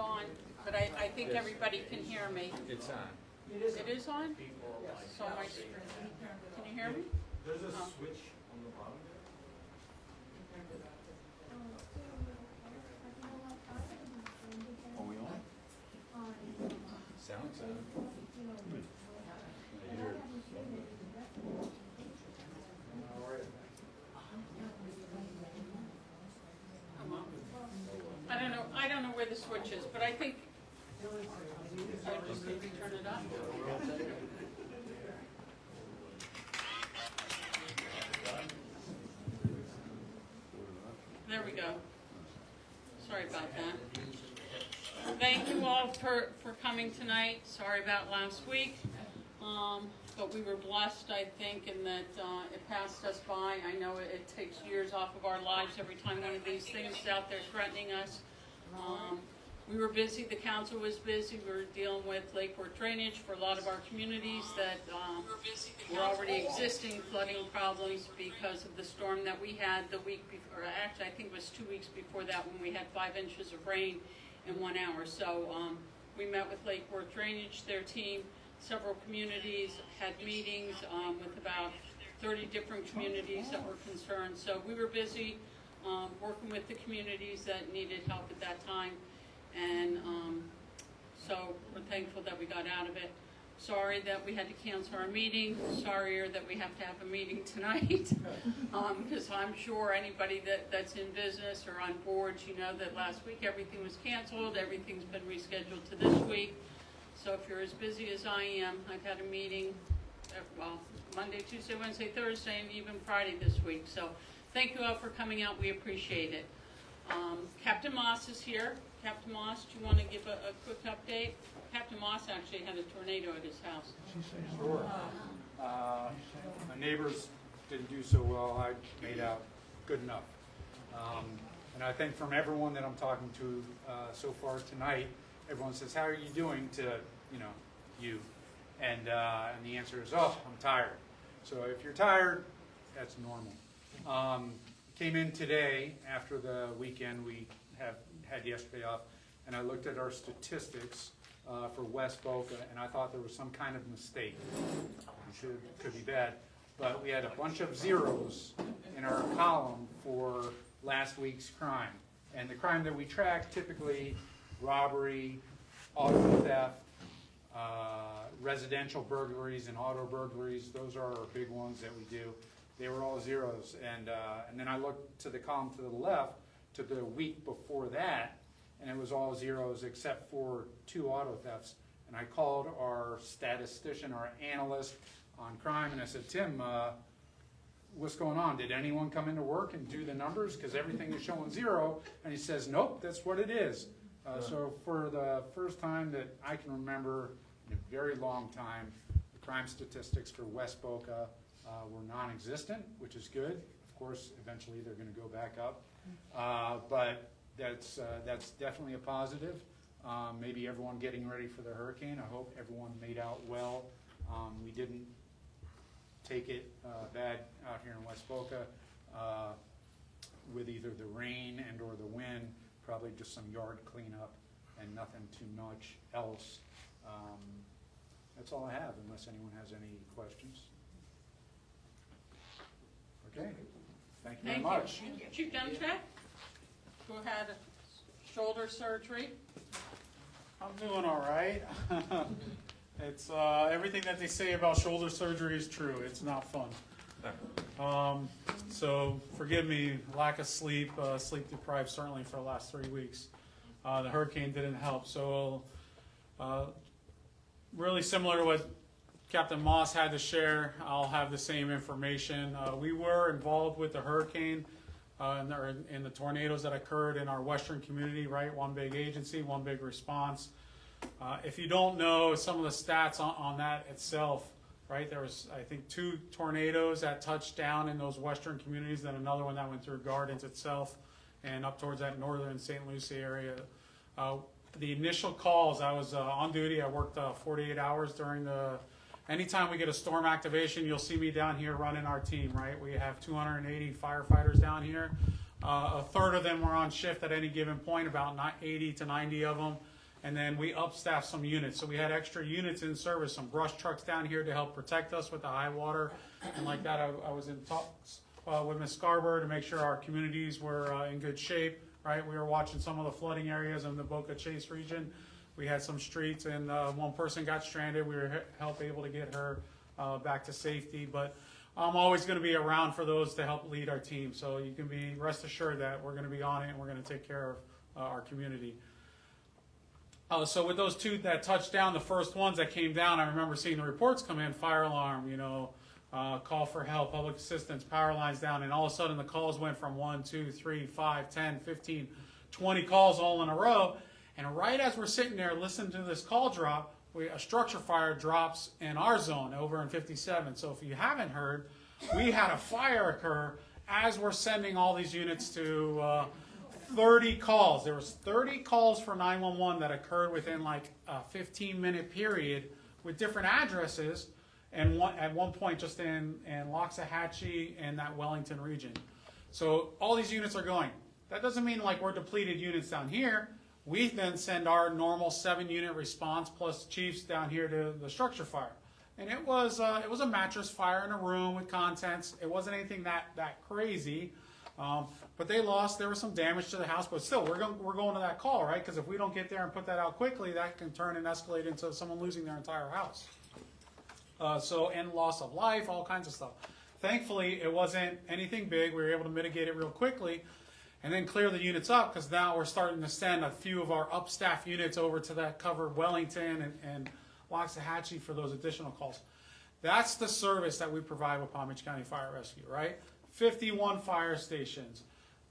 on, but I think everybody can hear me. It's on. It is on? So my screen. Can you hear me? There's a switch on the bottom Are we on? Sounds on. I hear it. I don't know where the switch is, but I think I would just maybe turn it on. There we go. Sorry about that. Thank you all for coming tonight. Sorry about last week. But we were blessed, I think, in that it passed us by. I know it takes years off of our lives every time one of these things is out there threatening us. We were busy, the council was busy. We were dealing with lakeport drainage for a lot of our communities that were already existing flooding problems because of the storm that we had the week before. Actually, I think it was 2 weeks before that when we had 5 inches of rain in 1 hour. So we met with lakeport drainage, their team. Several communities had meetings with about 30 different communities that were concerned. So we were busy working with the communities that needed help at that time. And so we're thankful that we got out of it. Sorry that we had to cancel our meeting. Sorrier that we have to have a meeting tonight. Because I'm sure anybody that's in business or on boards, you know that last week everything was canceled. Everything's been rescheduled to this week. So if you're as busy as I am, I've had a meeting, well, Monday, Tuesday, Wednesday, Thursday, and even Friday this week. So thank you all for coming out. We appreciate it. Captain Moss is here. Captain Moss, do you want to give a quick update? Captain Moss actually had a tornado at his house. Sure. My neighbors didn't do so well. I made out good enough. And I think from everyone that I'm talking to so far tonight, everyone says, how are you doing to, you? And the answer is, oh, I'm tired. So if you're tired, that's normal. Came in today after the weekend. We had yesterday off, and I looked at our statistics for West Boca, and I thought there was some kind of mistake. Could be bad, but we had a bunch of zeros in our column for last week's crime. And the crime that we track, typically robbery, auto theft, residential burglaries and auto burglaries, those are our big ones that we do. They were all zeros. And then I looked to the column to the left to the week before that, and it was all zeros except for 2 auto thefts. And I called our statistician, our analyst on crime, and I said, Tim, what's going on? Did anyone come into work and do the numbers? Because everything is showing 0. And he says, nope, that's what it is. So for the first time that I can remember in a very long time, the crime statistics for West Boca were non-existent, which is good. Of course, eventually they're going to go back up. But that's definitely a positive. Maybe everyone getting ready for the hurricane. I hope everyone made out well. We didn't take it bad out here in West Boca with either the rain and or the wind. Probably just some yard cleanup and nothing too much else. That's all I have, unless anyone has any questions. Okay, thank you very much. Thank you. Chief Demchak, who had shoulder surgery. I'm doing all right. It's everything that they say about shoulder surgery is true. It's not fun. So forgive me, lack of sleep, sleep deprived certainly for the last 3 weeks. The hurricane didn't help. So really similar to what Captain Moss had to share, I'll have the same information. We were involved with the hurricane in the tornadoes that occurred in our western community, right? One big agency, one big response. If you don't know some of the stats on that itself, right, there was, I think, 2 tornadoes that touched down in those western communities, then another one that went through Gardens itself and up towards that northern St. Lucie area. The initial calls, I was on duty. I worked 48 hours during anytime we get a storm activation, you'll see me down here running our team, right? We have 280 firefighters down here. A third of them were on shift at any given point, about 80 to 90 of them. And then we upstaffed some units. So we had extra units in service, some brush trucks down here to help protect us with the high water. And like that, I was in talks with Ms. Scarborough to make sure our communities were in good shape, right? We were watching some of the flooding areas in the Boca Chase region. We had some streets, and one person got stranded. We were able to get her back to safety. But I'm always going to be around for those to help lead our team. So you can be rest assured that we're going to be on it, and we're going to take care of our community. So with those two that touched down, the first ones that came down, I remember seeing the reports come in, fire alarm, call for help, public assistance, power lines down, and all of a sudden the calls went from 1, 2, 3, 5, 10, 15, 20 calls all in a row. And right as we're sitting there listening to this call drop, a structure fire drops in our zone over in 57. So if you haven't heard, we had a fire occur as we're sending all these units to 30 calls. There was 30 calls for 911 that occurred within like a 15-minute period with different addresses, and at one point just in Loxahatchee and that Wellington region. So all these units are going. That doesn't mean like we're depleted units down here. We then send our normal 7-unit response plus chiefs down here to the structure fire. And it was a mattress fire in a room with contents. It wasn't anything that crazy. But there was some damage to the house, but still, we're going to that call, right? Because if we don't get there and put that out quickly, that can turn and escalate into someone losing their entire house. And loss of life, all kinds of stuff. Thankfully, it wasn't anything big. We were able to mitigate it real quickly and then clear the units up, because now we're starting to send a few of our upstaff units over to that covered Wellington and Loxahatchee for those additional calls. That's the service that we provide with Palm Beach County Fire Rescue, right? 51 fire stations.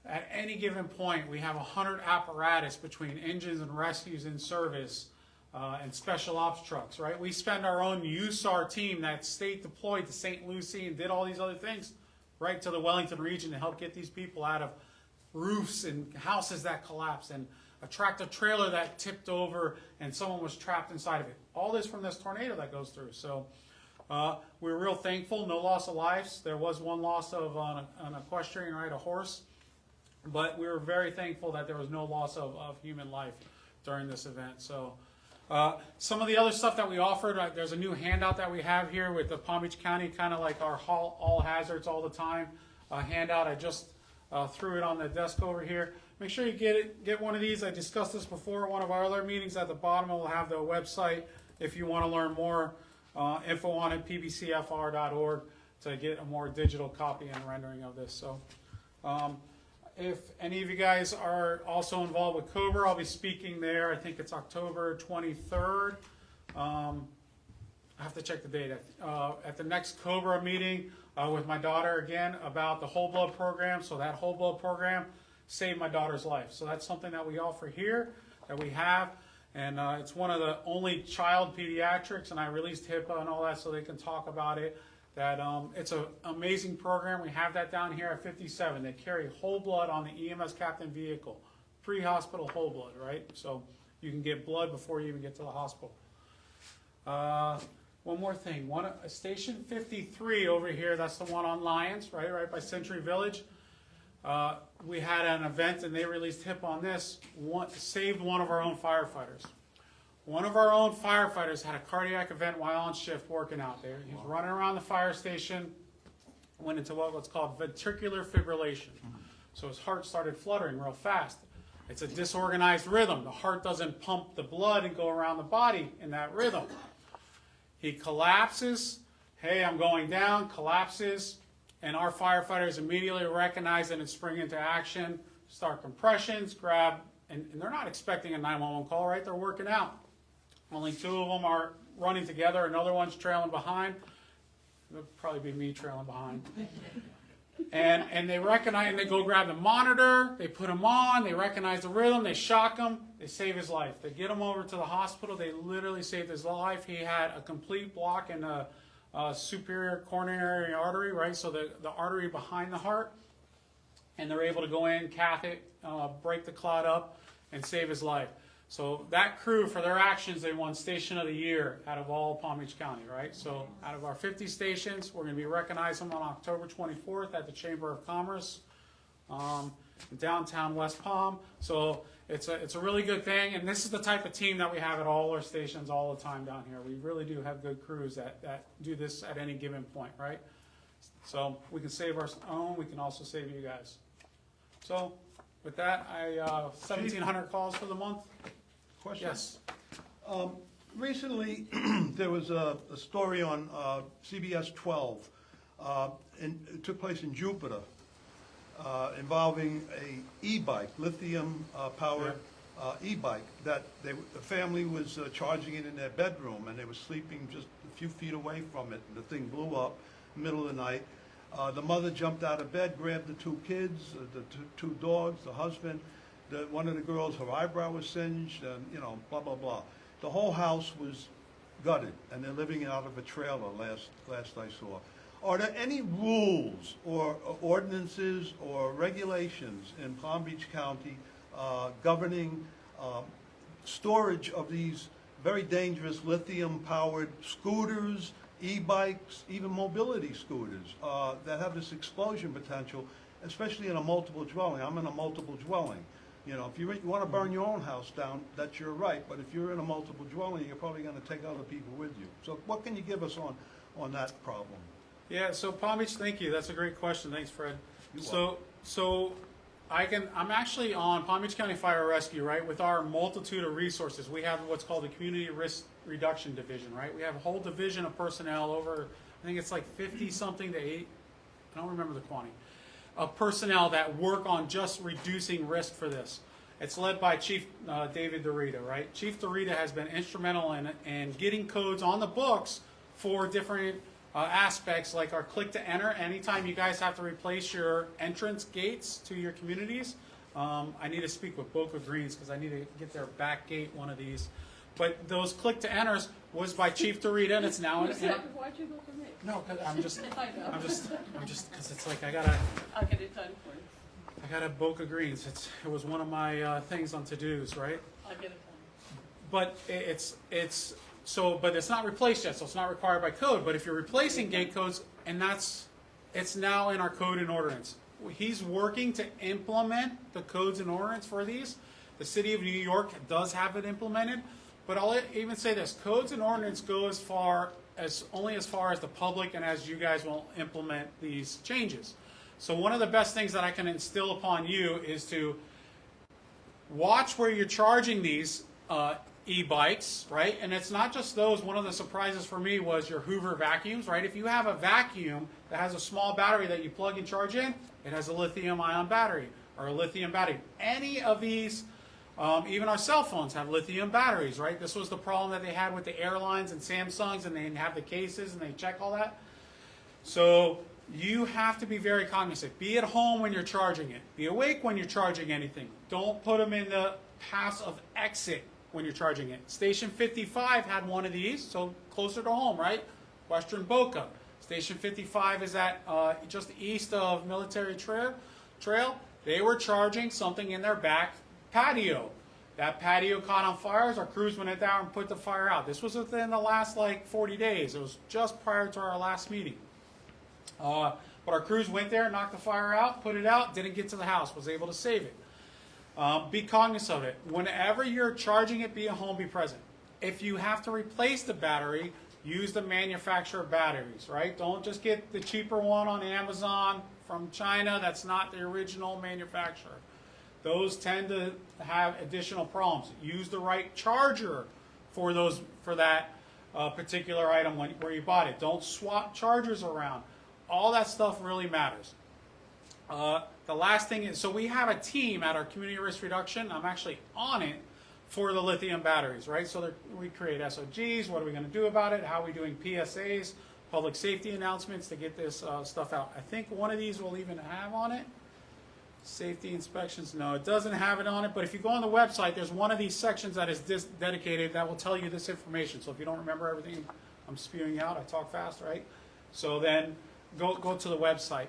At any given point, we have 100 apparatus between engines and rescues in service and special ops trucks, right? We spend our own USAR team that state deployed to St. Lucie and did all these other things right to the Wellington region to help get these people out of roofs and houses that collapsed and a tractor trailer that tipped over and someone was trapped inside of it. All this from this tornado that goes through. So we're real thankful. No loss of lives. There was one loss of an equestrian, right, a horse. But we were very thankful that there was no loss of human life during this event. So some of the other stuff that we offered, there's a new handout that we have here with the Palm Beach County, kind of like our all hazards all the time handout. I just threw it on the desk over here. Make sure you get one of these. I discussed this before. One of our other meetings at the bottom will have the website if you want to learn more. Info on it, pbcfr.org, to get a more digital copy and rendering of this. So if any of you guys are also involved with COBRA, I'll be speaking there. I think it's October 23rd. I have to check the date. At the next COBRA meeting with my daughter again about the whole blood program. So that whole blood program saved my daughter's life. So that's something that we offer here, that we have. And it's one of the only child pediatrics, and I released HIPAA and all that so they can talk about it. That it's an amazing program. We have that down here at 57. They carry whole blood on the EMS captain vehicle, pre-hospital whole blood, right? So you can get blood before you even get to the hospital. One more thing. Station 53 over here, that's the one on Lyons, right by Century Village. We had an event and they released HIPAA on this. Saved one of our own firefighters. One of our own firefighters had a cardiac event while on shift working out there. He was running around the fire station, went into what's called ventricular fibrillation. So his heart started fluttering real fast. It's a disorganized rhythm. The heart doesn't pump the blood and go around the body in that rhythm. He collapses. Hey, I'm going down. Collapses. And our firefighters immediately recognize it and spring into action, start compressions, grab, and they're not expecting a 911 call, right? They're working out. Only 2 of them are running together, another one's trailing behind. It'll probably be me trailing behind. And they recognize, and they go grab the monitor, they put him on, they recognize the rhythm, they shock him, they save his life. They get him over to the hospital, they literally saved his life. He had a complete block in the superior coronary artery, right? So the artery behind the heart, and they're able to go in, cath it, break the clot up, and save his life. So that crew, for their actions, they won Station of the Year out of all Palm Beach County, right? So out of our 50 stations, we're going to be recognizing them on October 24th at the Chamber of Commerce. in downtown West Palm. So it's a really good thing, and this is the type of team that we have at all our stations all the time down here. We really do have good crews that do this at any given point, right? So we can save our own, we can also save you guys. So with that, 1,700 calls for the month. Question? Yes. Recently, there was a story on CBS 12, and it took place in Jupiter, involving a e-bike, lithium-powered e-bike, that the family was charging it in their bedroom, and they were sleeping just a few feet away from it, and the thing blew up middle of the night. The mother jumped out of bed, grabbed the two kids, the two dogs, the husband. One of the girls, her eyebrow was singed, and blah blah blah. The whole house was gutted, and they're living out of a trailer. Last I saw. Are there any rules or ordinances or regulations in Palm Beach County governing storage of these very dangerous lithium-powered scooters, e-bikes, even mobility scooters that have this explosion potential, especially in a multiple dwelling? I'm in a multiple dwelling. If you want to burn your own house down, that's your right. But if you're in a multiple dwelling, you're probably going to take other people with you. So what can you give us on that problem? Yeah, so Palm Beach, thank you. That's a great question. Thanks, Fred. You're So I'm actually on Palm Beach County Fire Rescue, right? With our multitude of resources, we have what's called the Community Risk Reduction Division, right? We have a whole division of personnel over, I think it's like 50 something to 8, I don't remember the quantity, of personnel that work on just reducing risk for this. It's led by Chief David Dorita, right? Chief Dorita has been instrumental in getting codes on the books for different aspects, like our click to enter. Anytime you guys have to replace your entrance gates to your communities, I need to speak with Boca Greens because I need to get their back gate one of these. But those click to enters was by Chief Dorita, and it's now. Why'd you look at me? No, because I'm just because it's like I gotta. I'll get it done for you. I got a Boca Greens. It was one of my things on to-dos, right? I'll get it done. But but it's not replaced yet, so it's not required by code. But if you're replacing gate codes, and it's now in our code and ordinance. He's working to implement the codes and ordinance for these. The City of New York does have it implemented, but I'll even say this: codes and ordinance go only as far as the public and as you guys will implement these changes. So one of the best things that I can instill upon you is to watch where you're charging these e-bikes, right? And it's not just those. One of the surprises for me was your Hoover vacuums, right? If you have a vacuum that has a small battery that you plug and charge in, it has a lithium-ion battery or a lithium battery. Any of these, even our cell phones have lithium batteries, right? This was the problem that they had with the airlines and Samsungs, and they didn't have the cases and they check all that. So you have to be very cognizant. Be at home when you're charging it. Be awake when you're charging anything. Don't put them in the paths of exit when you're charging it. Station 55 had one of these, so closer to home, right? Western Boca. Station 55 is at just east of Military Trail. They were charging something in their back patio. That patio caught on fire. Our crews went down and put the fire out. This was within the last 40 days. It was just prior to our last meeting. But our crews went there, knocked the fire out, put it out, didn't get to the house, was able to save it. Be cognizant of it. Whenever you're charging it, be at home, be present. If you have to replace the battery, use the manufacturer batteries, right? Don't just get the cheaper one on Amazon from China. That's not the original manufacturer. Those tend to have additional problems. Use the right charger for that particular item where you bought it. Don't swap chargers around. All that stuff really matters. The last thing is, so we have a team at our Community Risk Reduction. I'm actually on it for the lithium batteries, right? So we create SOGs. What are we going to do about it? How are we doing PSAs, public safety announcements to get this stuff out? I think one of these will even have on it. Safety inspections. No, it doesn't have it on it. But if you go on the website, there's one of these sections that is dedicated that will tell you this information. So if you don't remember everything I'm spewing out, I talk fast, right? So then go to the website.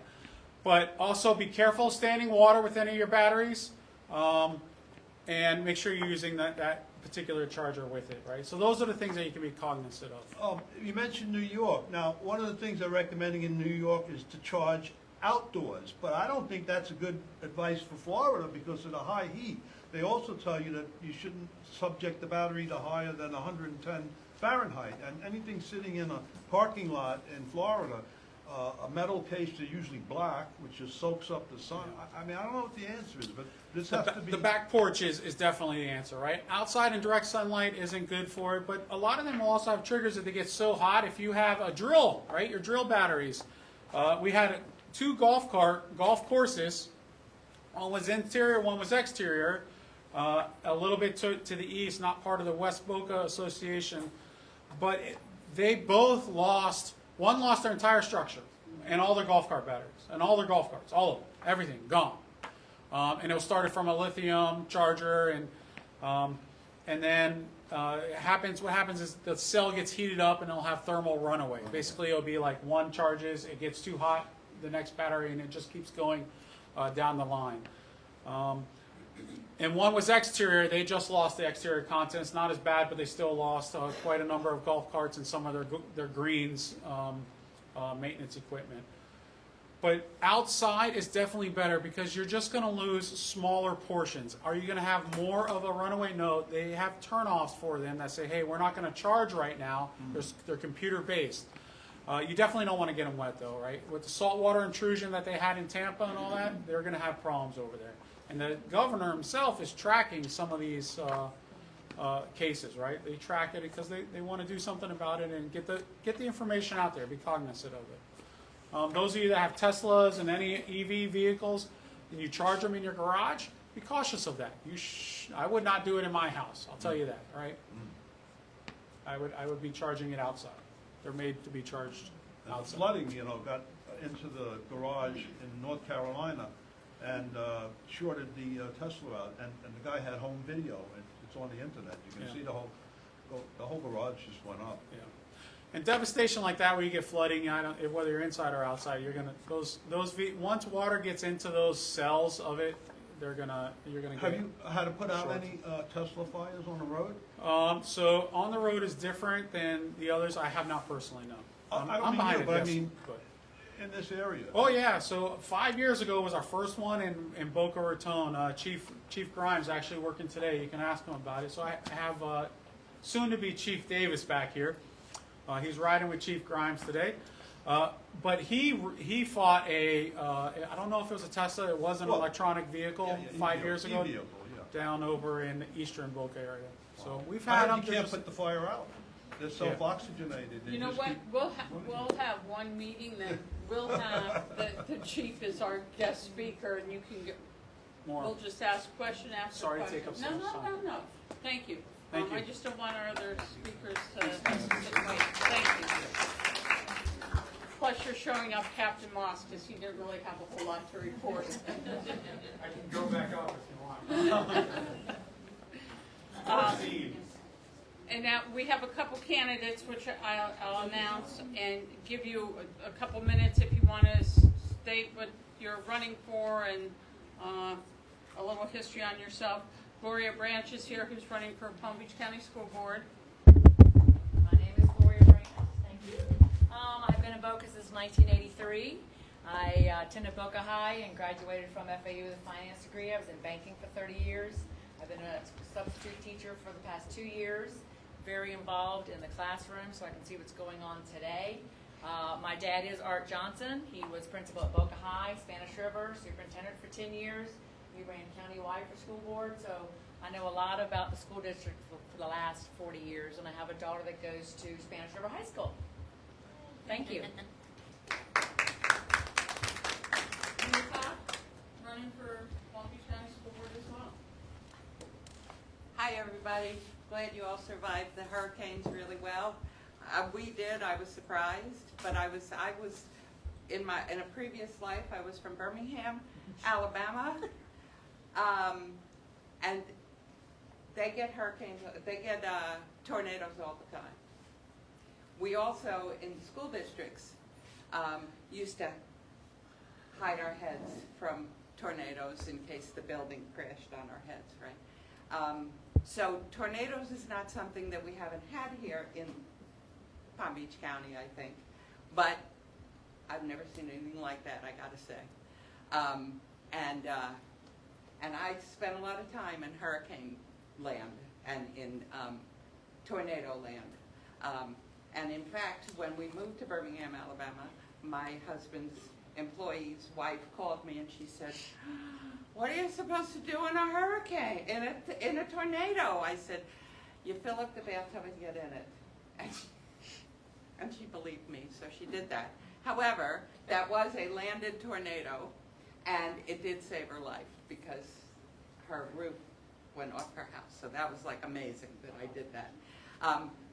But also be careful standing water with any of your batteries, and make sure you're using that particular charger with it, right? So those are the things that you can be cognizant of. You mentioned New York. Now, one of the things they're recommending in New York is to charge outdoors. But I don't think that's a good advice for Florida because of the high heat. They also tell you that you shouldn't subject the battery to higher than 110 Fahrenheit. And anything sitting in a parking lot in Florida, a metal case, they're usually black, which just soaks up the sun. I mean, I don't know what the answer is, but this has to be. The back porch is definitely the answer, right? Outside in direct sunlight isn't good for it, but a lot of them will also have triggers that they get so hot. If you have a drill, right, your drill batteries. We had 2 golf courses. One was interior, one was exterior. A little bit to the east, not part of the West Boca Association, but they both lost. One lost their entire structure and all their golf cart batteries and all their golf carts, all of them, everything gone. And it was started from a lithium charger, and then what happens is the cell gets heated up and it'll have thermal runaway. Basically, it'll be like one charges, it gets too hot, the next battery, and it just keeps going down the line. And one was exterior. They just lost the exterior contents. Not as bad, but they still lost quite a number of golf carts and some of their greens maintenance equipment. But outside is definitely better because you're just going to lose smaller portions. Are you going to have more of a runaway? No. They have turnoffs for them that say, hey, we're not going to charge right now. They're computer-based. You definitely don't want to get them wet, though, right? With the saltwater intrusion that they had in Tampa and all that, they're going to have problems over there. And the governor himself is tracking some of these cases, right? They track it because they want to do something about it and get the information out there, be cognizant of it. Those of you that have Teslas and any EV vehicles and you charge them in your garage, be cautious of that. I would not do it in my house, I'll tell you that, right? I would be charging it outside. They're made to be charged outside. Flooding, got into the garage in North Carolina and shorted the Tesla out, and the guy had home video. It's on the internet. You can see the whole garage just went up. Yeah. And devastation like that, where you get flooding, whether you're inside or outside, you're gonna once water gets into those cells of it, you're gonna get. Have you had to put out any Tesla fires on the road? So on the road is different than the others. I have not personally, no. I don't I'm mean behind you, it, but yes, I mean but. in this area. Oh yeah, so 5 years ago was our first one in Boca Raton. Chief Grimes actually working today. You can ask him about it. So I have soon to be Chief Davis back here. He's riding with Chief Grimes today. But he fought I don't know if it was a Tesla. It was an electronic vehicle 5 years ago. E-vehicle, down over in the eastern Boca area. So we've I had heard them. you can't put the fire out. They're self-oxygenated. They You know just what, keep- we'll have one meeting that we'll have, the chief is our guest speaker, and you can get, More. we'll just ask question after question. Sorry to take up so much time. No, thank you. Thank you. I just don't want our other speakers to sit and wait, thank you. Plus, you're showing up Captain Moss, because he didn't really have a whole lot to report. I can go back up if you want. And now, we have a couple candidates, which I'll announce, and give you a couple minutes if you want to state what you're running for, and a little history on yourself. Gloria Branch is here, who's running for Palm Beach County School Board. My name is Gloria Branch. Thank you. I've been in Boca since 1983. I attended Boca High and graduated from FAU with a finance degree. I was in banking for 30 years. I've been a substitute teacher for the past 2 years. Very involved in the classroom, so I can see what's going on today. My dad is Art Johnson. He was principal at Boca High, Spanish River, superintendent for 10 years. We ran countywide for school board, so I know a lot about the school district for the last 40 years, and I have a daughter that goes to Spanish River High School. Thank you. Running for Palm Beach County School Board as well. Hi, everybody. Glad you all survived the hurricanes really well. We did. I was surprised, but I was in a previous life. I was from Birmingham, Alabama, and they get hurricanes. They get tornadoes all the time. We also, in school districts, used to hide our heads from tornadoes in case the building crashed on our heads, right? So tornadoes is not something that we haven't had here in Palm Beach County, I think. But I've never seen anything like that, I gotta say. And I spent a lot of time in hurricane land and in tornado land. And in fact, when we moved to Birmingham, Alabama, my husband's employee's wife called me and she said, "What are you supposed to do in a hurricane, in a tornado?" I said, "You fill up the bathtub and get in it." And she believed me, so she did that. However, that was a landed tornado, and it did save her life because her roof went off her house. So that was like amazing that I did that.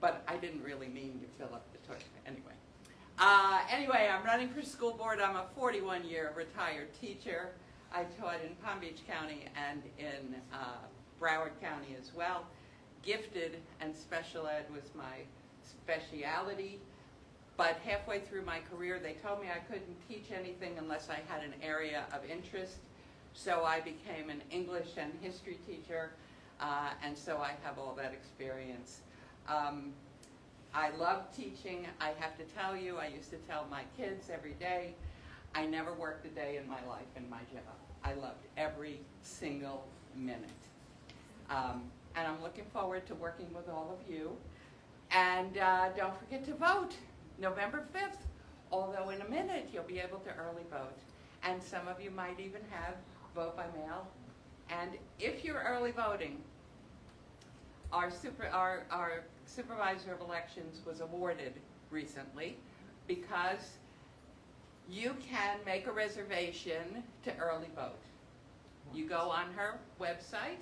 But I didn't really mean to fill up the toilet anyway. Anyway, I'm running for school board. I'm a 41-year retired teacher. I taught in Palm Beach County and in Broward County as well. Gifted and special ed was my speciality. But halfway through my career, they told me I couldn't teach anything unless I had an area of interest. So I became an English and history teacher, and so I have all that experience. I love teaching. I have to tell you, I used to tell my kids every day, I never worked a day in my life in my job. I loved every single minute. And I'm looking forward to working with all of you. And don't forget to vote November 5th, although in a minute you'll be able to early vote. And some of you might even have vote by mail. And if you're early voting, our supervisor of elections was awarded recently because you can make a reservation to early vote. You go on her website,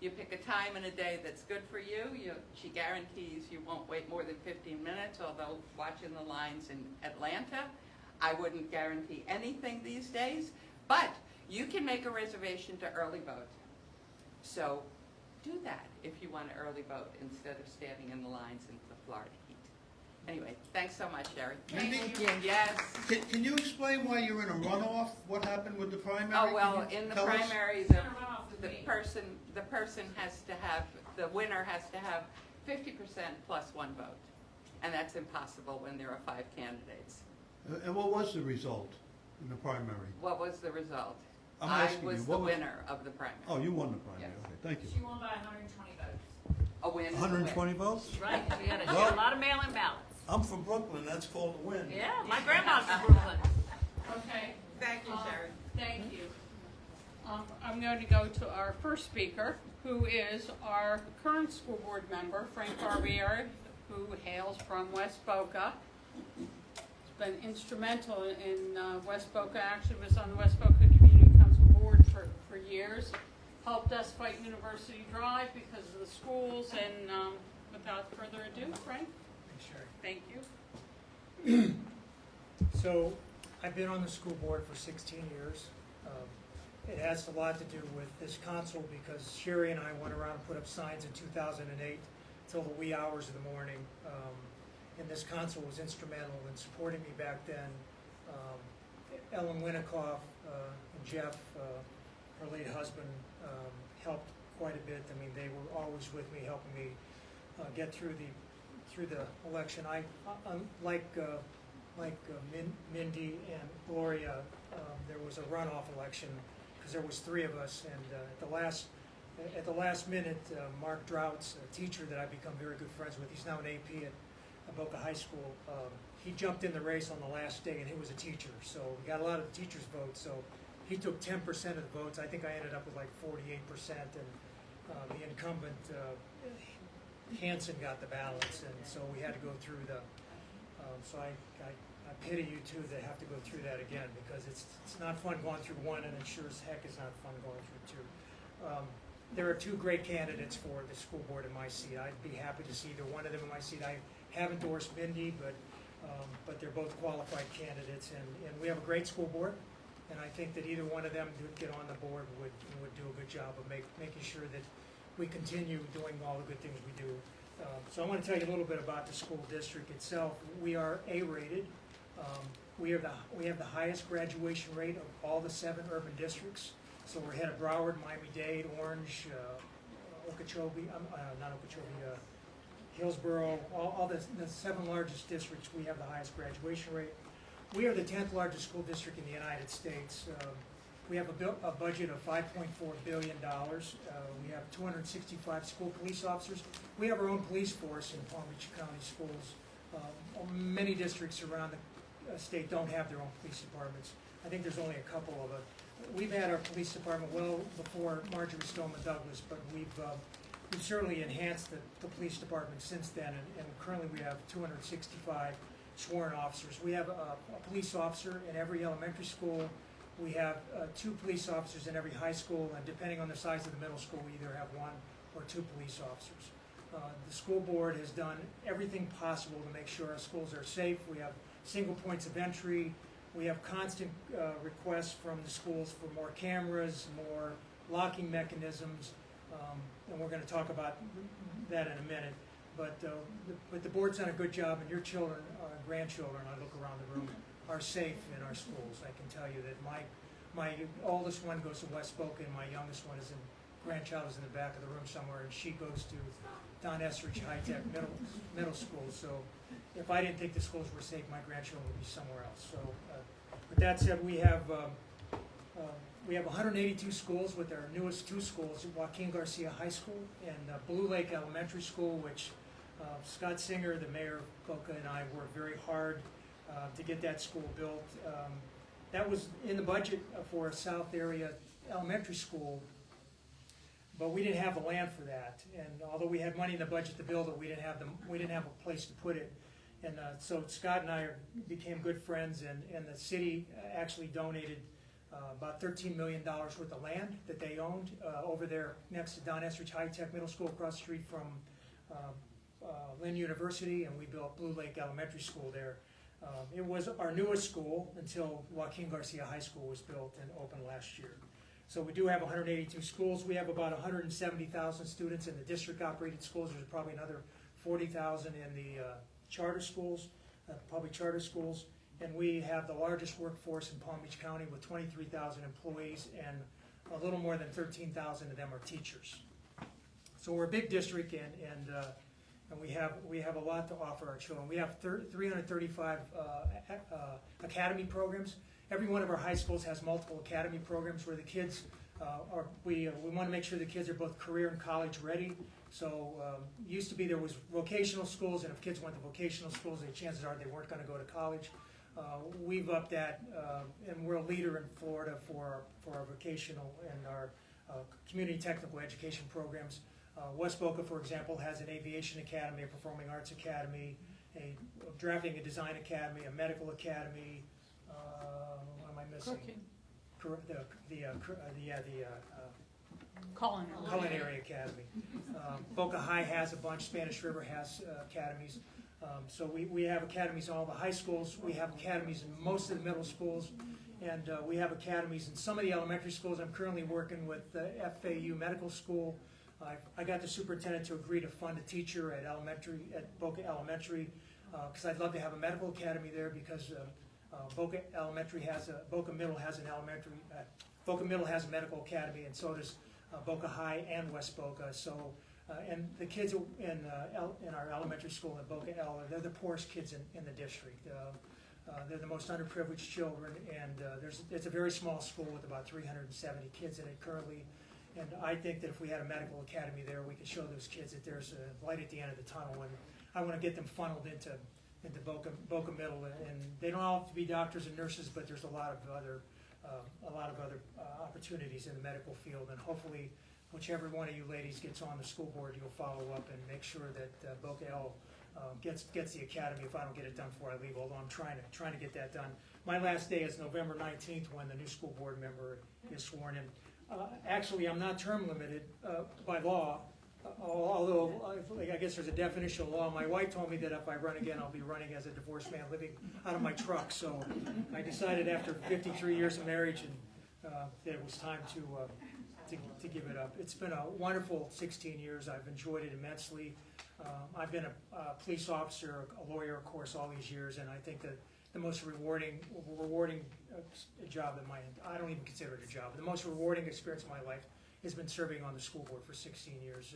you pick a time and a day that's good for you. She guarantees you won't wait more than 15 minutes, although watching the lines in Atlanta, I wouldn't guarantee anything these days, but you can make a reservation to early vote. So do that if you want to early vote instead of standing in the lines in the Florida heat. Anyway, thanks so much, Sherry. Thank you. Yes. Can you explain why you're in a runoff? What happened with the primary? Oh, well, Can you in the tell us? primary, the person has to have, the winner has to have 50% plus one vote. And that's impossible when there are 5 candidates. And what was the result in the primary? What was the result? I'm I asking was you, the what was- winner of the primary. Oh, you won the primary, Yes. okay, thank you. She won by 120 votes. A win is a win. 120 votes? Right, she had Well- a lot of mail-in ballots. I'm from Brooklyn, that's called a win. Yeah, my grandma's from Brooklyn. Okay, thank you, Sherry. Thank you. I'm going to go to our first speaker, who is our current school board member, Frank Barbieri, who hails from West Boca. He's been instrumental in West Boca, actually was on the West Boca Community Council Board for years. Helped us fight University Drive because of the schools, and without further ado, Frank, thank you. So, I've been on the school board for 16 years. It has a lot to do with this council because Sherry and I went around and put up signs in 2008 till the wee hours of the morning. And this council was instrumental in supporting me back then. Ellen Winikoff and Jeff, her late husband, helped quite a bit. I mean, they were always with me, helping me get through the election. Like Mindy and Gloria, there was a runoff election because there was 3 of us, and at the last minute, Mark Drout's a teacher that I've become very good friends with. He's now an AP at Boca High School. He jumped in the race on the last day, and he was a teacher, so we got a lot of the teachers' votes. So he took 10% of the votes. I think I ended up with like 48%, and the incumbent Hanson got the ballots, and so we had to go through the. So I pity you two that have to go through that again because it's not fun going through one, and it sure as heck is not fun going through 2. There are 2 great candidates for the school board in my seat. I'd be happy to see either one of them in my seat. I have endorsed Mindy, but they're both qualified candidates, and we have a great school board. And I think that either one of them to get on the board would do a good job of making sure that we continue doing all the good things we do. So I want to tell you a little bit about the school district itself. We are A-rated. We have the highest graduation rate of all the 7 urban districts. So we're ahead of Broward, Miami-Dade, Orange, Okeechobee, not Okeechobee, Hillsborough, all the 7 largest districts. We have the highest graduation rate. We are the 10th largest school district in the United States. We have a budget of $5.4 billion. We have 265 school police officers. We have our own police force in Palm Beach County schools. Many districts around the state don't have their own police departments. I think there's only a couple of it. We've had our police department well before Marjorie Stoneman Douglas, but we've certainly enhanced the police department since then, and currently we have 265 sworn officers. We have a police officer in every elementary school. We have 2 police officers in every high school, and depending on the size of the middle school, we either have 1 or 2 police officers. The school board has done everything possible to make sure our schools are safe. We have single points of entry. We have constant requests from the schools for more cameras, more locking mechanisms, and we're going to talk about that in a minute. But the board's done a good job, and your children, grandchildren, I look around the room, are safe in our schools. I can tell you that my oldest one goes to West Boca, and my youngest one grandchild is in the back of the room somewhere, and she goes to Don Esrich High Tech Middle School. So if I didn't think the schools were safe, my grandchildren would be somewhere else. So with that said, we have 182 schools, with our newest 2 schools, Joaquin Garcia High School and Blue Lake Elementary School, which Scott Singer, the mayor of Boca, and I worked very hard to get that school built. That was in the budget for a South Area elementary school, but we didn't have the land for that. And although we had money in the budget to build it, we didn't have a place to put it. And so Scott and I became good friends, and the city actually donated about $13 million worth of land that they owned over there next to Don Esrich High Tech Middle School, across the street from Lynn University, and we built Blue Lake Elementary School there. It was our newest school until Joaquin Garcia High School was built and opened last year. So we do have 182 schools. We have about 170,000 students in the district-operated schools. There's probably another 40,000 in the charter schools, public charter schools. And we have the largest workforce in Palm Beach County with 23,000 employees, and a little more than 13,000 of them are teachers. So we're a big district, and we have a lot to offer our children. We have 335 academy programs. Every one of our high schools has multiple academy programs where the kids we want to make sure the kids are both career and college ready. So used to be there was vocational schools, and if kids went to vocational schools, the chances are they weren't going to go to college. We've upped that, and we're a leader in Florida for our vocational and our community technical education programs. West Boca, for example, has an aviation academy, a performing arts academy, a drafting and design academy, a medical academy. What am I missing? Culinary academy. Boca High has a bunch. Spanish River has academies. So we have academies in all the high schools. We have academies in most of the middle schools, and we have academies in some of the elementary schools. I'm currently working with the FAU Medical School. I got the superintendent to agree to fund a teacher at Boca Elementary, because I'd love to have a medical academy there, because Boca Middle has an elementary. Boca Middle has a medical academy, and so does Boca High and West Boca. So, and the kids in our elementary school at Boca L, they're the poorest kids in the district. They're the most underprivileged children, and it's a very small school with about 370 kids in it currently. And I think that if we had a medical academy there, we could show those kids that there's a light at the end of the tunnel. And I want to get them funneled into Boca Middle, and they don't all have to be doctors and nurses, but there's a lot of other opportunities in the medical field. And hopefully, whichever one of you ladies gets on the school board, you'll follow up and make sure that Boca L gets the academy if I don't get it done before I leave. Although I'm trying to get that done. My last day is November 19th, when the new school board member is sworn in. Actually, I'm not term limited by law, although I guess there's a definition of law. My wife told me that if I run again, I'll be running as a divorced man living out of my truck. So I decided after 53 years of marriage that it was time to give it up. It's been a wonderful 16 years. I've enjoyed it immensely. I've been a police officer, a lawyer, of course, all these years, and I think that the most rewarding job in I don't even consider it a job. The most rewarding experience of my life has been serving on the school board for 16 years.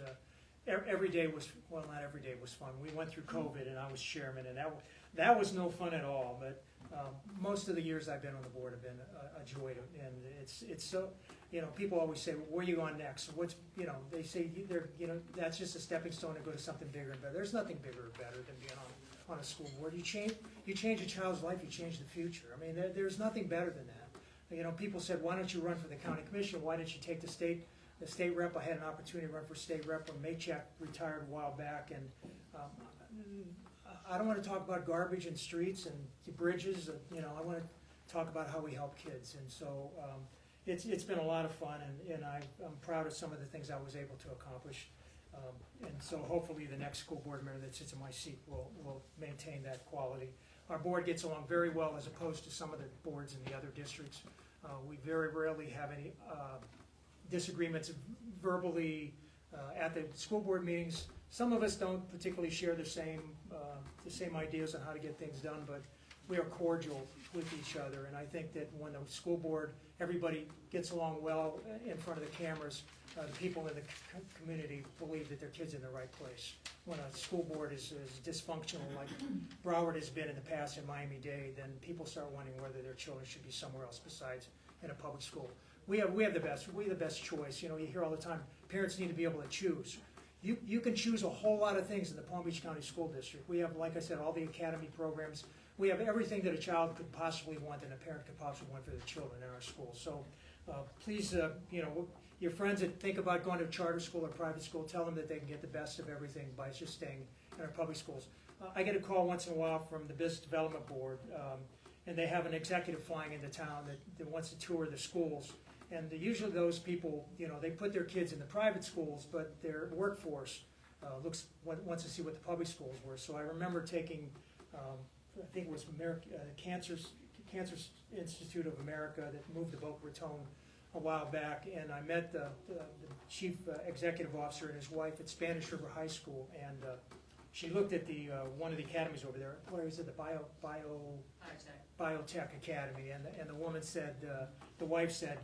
Every day was, well, not every day was fun. We went through COVID, and I was chairman, and that was no fun at all. But Most of the years I've been on the board have been a joy, and it's so, people always say, where are you going next? What's, they say, that's just a stepping stone to go to something bigger and better. There's nothing bigger or better than being on a school board. You change a child's life, you change the future. I mean, there's nothing better than that. People said, why don't you run for the county commission? Why didn't you take the state rep? I had an opportunity to run for state rep when Maychak retired a while back, and I don't want to talk about garbage and streets and bridges. I want to talk about how we help kids, and so it's been a lot of fun, and I'm proud of some of the things I was able to accomplish. And so hopefully the next school board member that sits in my seat will maintain that quality. Our board gets along very well as opposed to some of the boards in the other districts. We very rarely have any disagreements verbally at the school board meetings. Some of us don't particularly share the same ideas on how to get things done, but we are cordial with each other. And I think that when the school board, everybody gets along well in front of the cameras, the people in the community believe that their kid's in the right place. When a school board is dysfunctional like Broward has been in the past in Miami-Dade, then people start wondering whether their children should be somewhere else besides in a public school. We have the best choice. You hear all the time, parents need to be able to choose. You can choose a whole lot of things in the Palm Beach County School District. We have, like I said, all the academy programs. We have everything that a child could possibly want and a parent could possibly want for their children in our school. So please, your friends that think about going to a charter school or private school, tell them that they can get the best of everything by just staying in our public schools. I get a call once in a while from the Business Development Board, and they have an executive flying into town that wants to tour the schools. And usually those people, they put their kids in the private schools, but their workforce wants to see what the public schools were. So I remember taking, I think it was Cancer Institute of America that moved to Boca Raton a while back, and I met the chief executive officer and his wife at Spanish River High School, and she looked at the one of the academies over there. Where is it? The Biotech Academy, and the woman said, the wife said,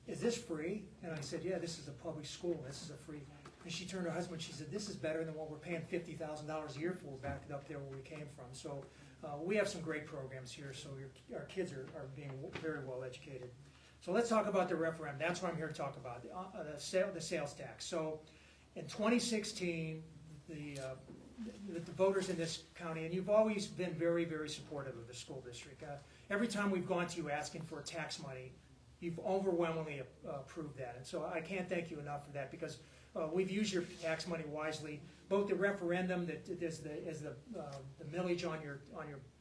"Is this free?" And I said, "Yeah, this is a public school. This is a free." And she turned to her husband. She said, "This is better than what we're paying $50,000 a year for back up there where we came from." So we have some great programs here. So our kids are being very well educated. So let's talk about the referendum. That's what I'm here to talk about, the sales tax. So in 2016, the voters in this county, and you've always been very, very supportive of the school district. Every time we've gone to you asking for tax money, you've overwhelmingly approved that. And so I can't thank you enough for that, because we've used your tax money wisely. Both the referendum that is the millage on your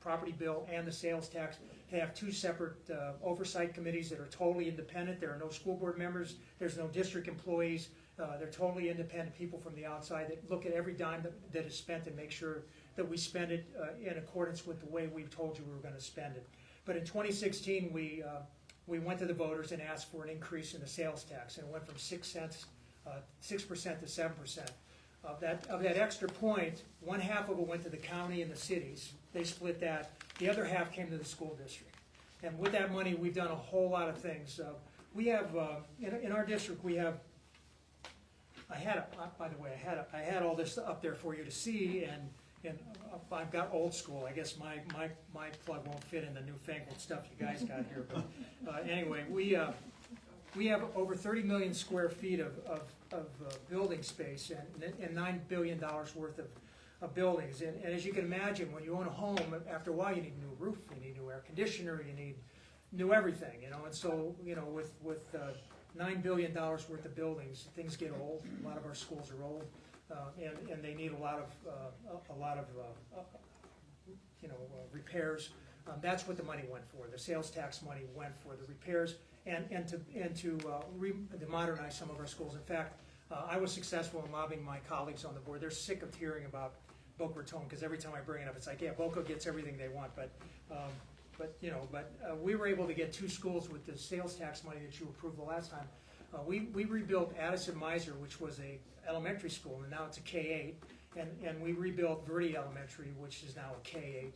property bill and the sales tax, they have two separate oversight committees that are totally independent. There are no school board members. There's no district employees. They're totally independent people from the outside that look at every dime that is spent and make sure that we spend it in accordance with the way we've told you we were going to spend it. But in 2016, we went to the voters and asked for an increase in the sales tax, and it went from 6% to 7%. Of that extra point, one half of it went to the county and the cities. They split that. The other half came to the school district. And with that money, we've done a whole lot of things. We have, in our district, we have, by the way, I had all this up there for you to see, and I've got old school. I guess my plug won't fit in the newfangled stuff you guys got here. But anyway, we have over 30 million square feet of building space and $9 billion worth of buildings. And as you can imagine, when you own a home, after a while you need a new roof, you need new air conditioner, you need new everything, And so, with $9 billion worth of buildings, things get old. A lot of our schools are old, and they need a lot of repairs. That's what the money went for. The sales tax money went for the repairs and to modernize some of our schools. In fact, I was successful in lobbying my colleagues on the board. They're sick of hearing about Boca Raton, because every time I bring it up, it's like, yeah, Boca gets everything they want, but we were able to get two schools with the sales tax money that you approved the last time. We rebuilt Addison Miser, which was a elementary school, and now it's a K-8, and we rebuilt Verde Elementary, which is now a K-8,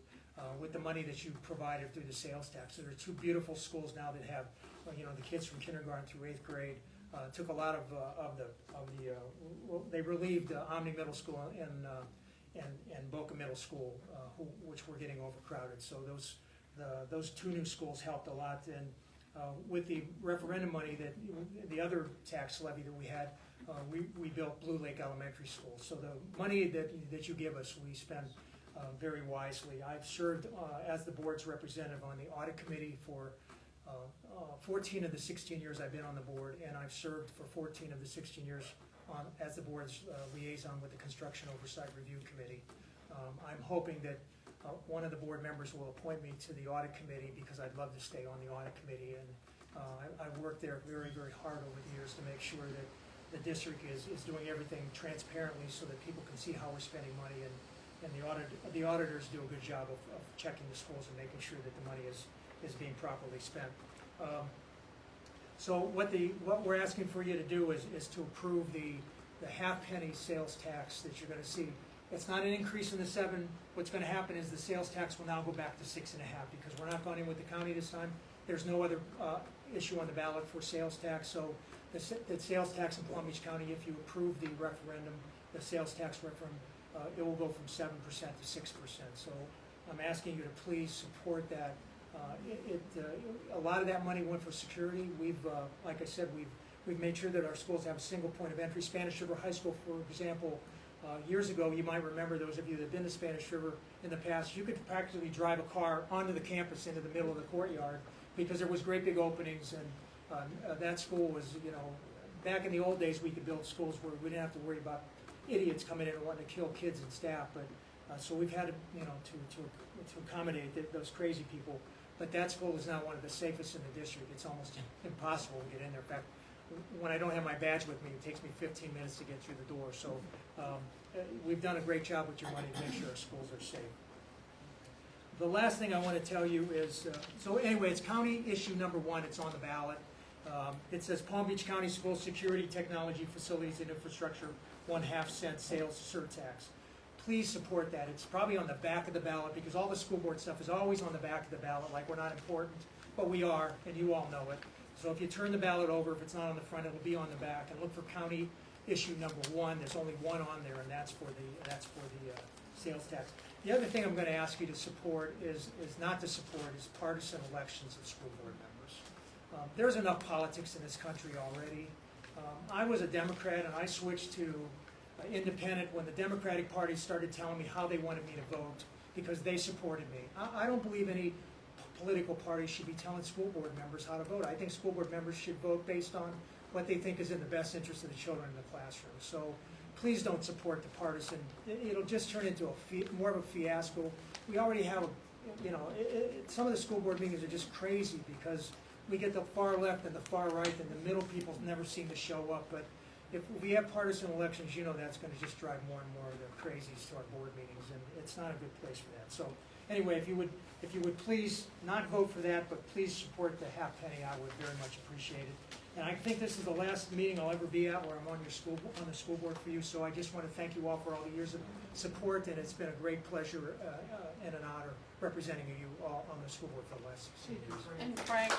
with the money that you provided through the sales tax. So there are two beautiful schools now that have, the kids from kindergarten through 8th grade. Took a lot they relieved Omni Middle School and Boca Middle School, which were getting overcrowded. So those two new schools helped a lot. And with the referendum money, that the other tax levy that we had, we built Blue Lake Elementary School. So the money that you give us, we spend very wisely. I've served as the board's representative on the audit committee for 14 of the 16 years I've been on the board, and I've served for 14 of the 16 years as the board's liaison with the Construction Oversight Review Committee. I'm hoping that one of the board members will appoint me to the audit committee, because I'd love to stay on the audit committee. And I've worked there very, very hard over the years to make sure that the district is doing everything transparently so that people can see how we're spending money, and the auditors do a good job of checking the schools and making sure that the money is being properly spent. So what we're asking for you to do is to approve the half-penny sales tax that you're going to see. It's not an increase in the 7. What's going to happen is the sales tax will now go back to 6.5, because we're not going in with the county this time. There's no other issue on the ballot for sales tax. So the sales tax in Palm Beach County, if you approve the referendum, the sales tax referendum, it will go from 7% to 6%. So I'm asking you to please support that. A lot of that money went for security. We've, like I said, we've made sure that our schools have a single point of entry. Spanish River High School, for example, years ago, you might remember, those of you that have been to Spanish River in the past, you could practically drive a car onto the campus into the middle of the courtyard, because there was great big openings, and that school was, back in the old days, we could build schools where we didn't have to worry about idiots coming in and wanting to kill kids and staff. But so we've had to, to accommodate those crazy people. But that school is now one of the safest in the district. It's almost impossible to get in there. In fact, when I don't have my badge with me, it takes me 15 minutes to get through the door. So we've done a great job with your money to make sure our schools are safe. The last thing I want to tell you is, so anyway, it's county issue number 1. It's on the ballot. It says Palm Beach County School Security, Technology, Facilities, and Infrastructure 1/2 cent sales surtax. Please support that. It's probably on the back of the ballot, because all the school board stuff is always on the back of the ballot, like we're not important, but we are, and you all know it. So if you turn the ballot over, if it's not on the front, it'll be on the back. And look for county issue number 1. There's only one on there, and that's for the sales tax. The other thing I'm going to ask you to support is not to support is partisan elections of school board members. There's enough politics in this country already. I was a Democrat, and I switched to independent when the Democratic Party started telling me how they wanted me to vote, because they supported me. I don't believe any political party should be telling school board members how to vote. I think school board members should vote based on what they think is in the best interest of the children in the classroom. So please don't support the partisan. It'll just turn into more of a fiasco. We already have, some of the school board meetings are just crazy, because we get the far left and the far right, and the middle people never seem to show up. But if we have partisan elections, that's going to just drive more and more of the crazies to our board meetings, and it's not a good place for that. So anyway, if you would please not vote for that, but please support the half-penny, I would very much appreciate it. And I think this is the last meeting I'll ever be at where I'm on the school board for you. So I just want to thank you all for all the years of support, and it's been a great pleasure and an honor representing you all on the school board for the last 16 years. And Frank,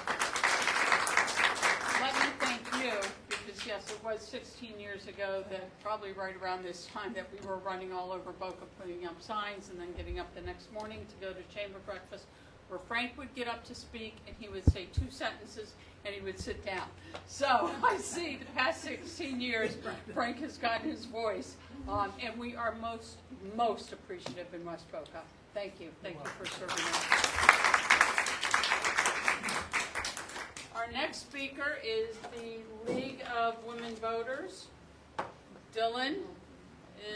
let me thank you, because yes, it was 16 years ago, that probably right around this time, that we were running all over Boca, putting up signs, and then getting up the next morning to go to chamber breakfast, where Frank would get up to speak, and he would say 2 sentences, and he would sit down. So I see the past 16 years, Frank has gotten his voice, and we are most appreciative in West Boca. Thank you for serving us. Our next speaker is the League of Women Voters. Dylan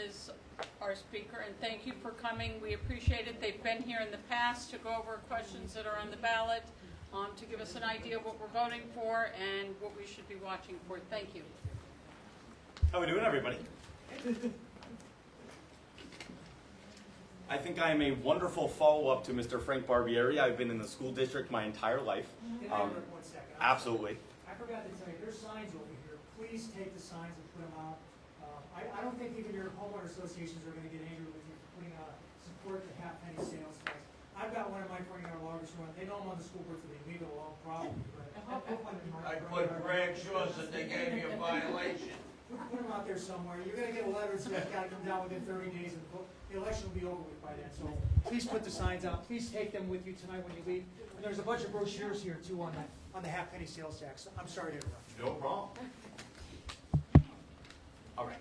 is our speaker, and thank you for coming. We appreciate it. They've been here in the past to go over questions that are on the ballot, to give us an idea of what we're voting for and what we should be watching for. Thank you. How we doing, everybody? I think I am a wonderful follow-up to Mr. Frank Barbieri. I've been in the school district my entire life. Can I interrupt 1 second? Absolutely. I forgot to tell you, there's signs over here. Please take the signs and put them out. I don't think even your homeowner associations are going to get angry with you for putting out support the half-penny sales tax. I've got one in my front yard, Loggers Run. They know I'm on the school board, so they leave it alone, probably. But I'll put one in my I put Greg Shaw's that they gave me a violation. Put them out there somewhere. You're gonna get a letter that says it's gotta come down within 30 days, and the election will be over with by then. So please put the signs out. Please take them with you tonight when you leave. And there's a bunch of brochures here too on the half-penny sales tax. I'm sorry to interrupt. No problem. All right.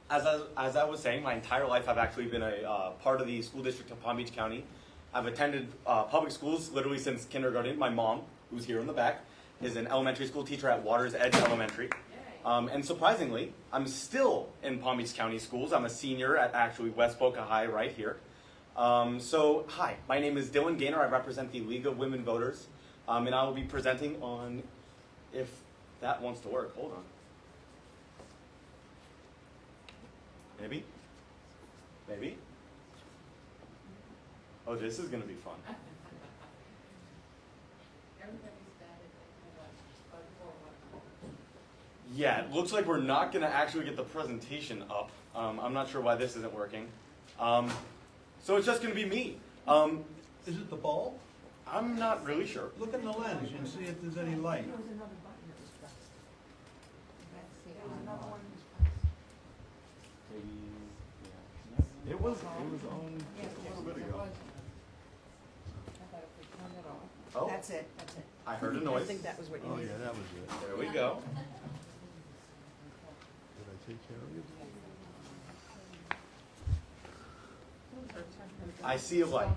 As I was saying, my entire life I've actually been a part of the school district of Palm Beach County. I've attended public schools literally since kindergarten. My mom, who's here in the back, is an elementary school teacher at Waters Edge Elementary. And surprisingly, I'm still in Palm Beach County schools. I'm a senior at actually West Boca High right here. So, hi, my name is Dylan Gaynor. I represent the League of Women Voters. And I will be presenting on, if that wants to work, hold on. Maybe? Maybe? Oh, this is going to be fun. Yeah, it looks like we're not going to actually get the presentation up. I'm not sure why this isn't working. So it's just going to be me. Is it the bulb? I'm not really sure. Look in the lens and see if there's any light. It was on just a little bit ago. Oh, That's it, that's it. I heard a I noise. think that was what you Oh, needed. yeah, that was it. There we go. Did I take care of you? I see a light.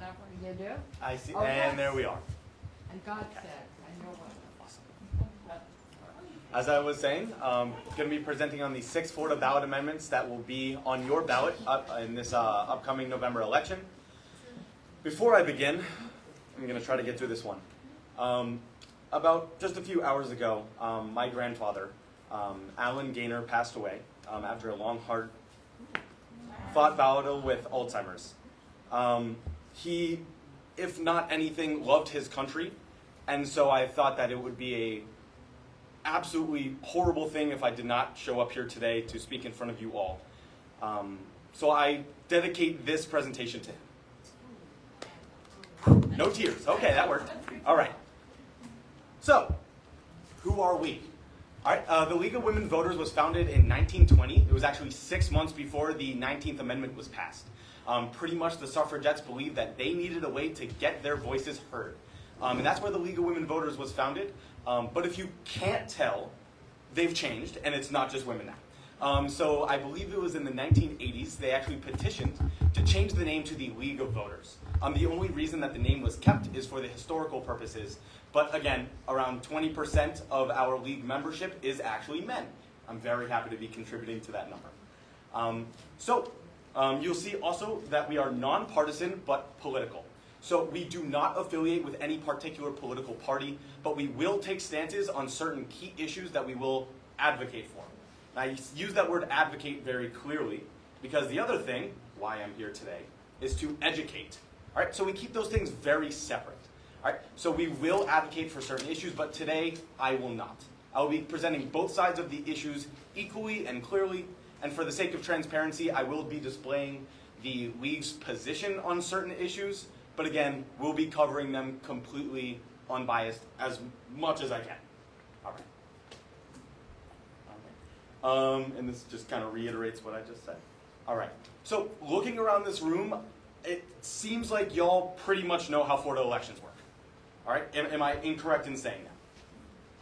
You do? I see, Oh, and yes. there we are. And God said, I know what. As I was saying, going to be presenting on the 6 Florida ballot amendments that will be on your ballot in this upcoming November election. Before I begin, I'm going to try to get through this one. About just a few hours ago, my grandfather, Alan Gaynor, passed away after a long, hard-fought battle with Alzheimer's. He, if not anything, loved his country, and so I thought that it would be a absolutely horrible thing if I did not show up here today to speak in front of you all. So I dedicate this presentation to him. No tears. Okay, that worked. All right. So, who are we? All right, the League of Women Voters was founded in 1920. It was actually 6 months before the 19th Amendment was passed. Pretty much the suffragettes believed that they needed a way to get their voices heard. And that's where the League of Women Voters was founded. But if you can't tell, they've changed, and it's not just women now. So I believe it was in the 1980s, they actually petitioned to change the name to the League of Voters. The only reason that the name was kept is for the historical purposes. But again, around 20% of our league membership is actually men. I'm very happy to be contributing to that number. You'll see also that we are nonpartisan but political. So we do not affiliate with any particular political party, but we will take stances on certain key issues that we will advocate for. And I use that word advocate very clearly because the other thing, why I'm here today, is to educate. All right, so we keep those things very separate. All right, so we will advocate for certain issues, but today I will not. I will be presenting both sides of the issues equally and clearly, and for the sake of transparency, I will be displaying the league's position on certain issues, but again, we'll be covering them completely unbiased as much as I can. All right. And this just kind of reiterates what I just said. All right. So looking around this room, it seems like y'all pretty much know how Florida elections work. All right. Am I incorrect in saying that?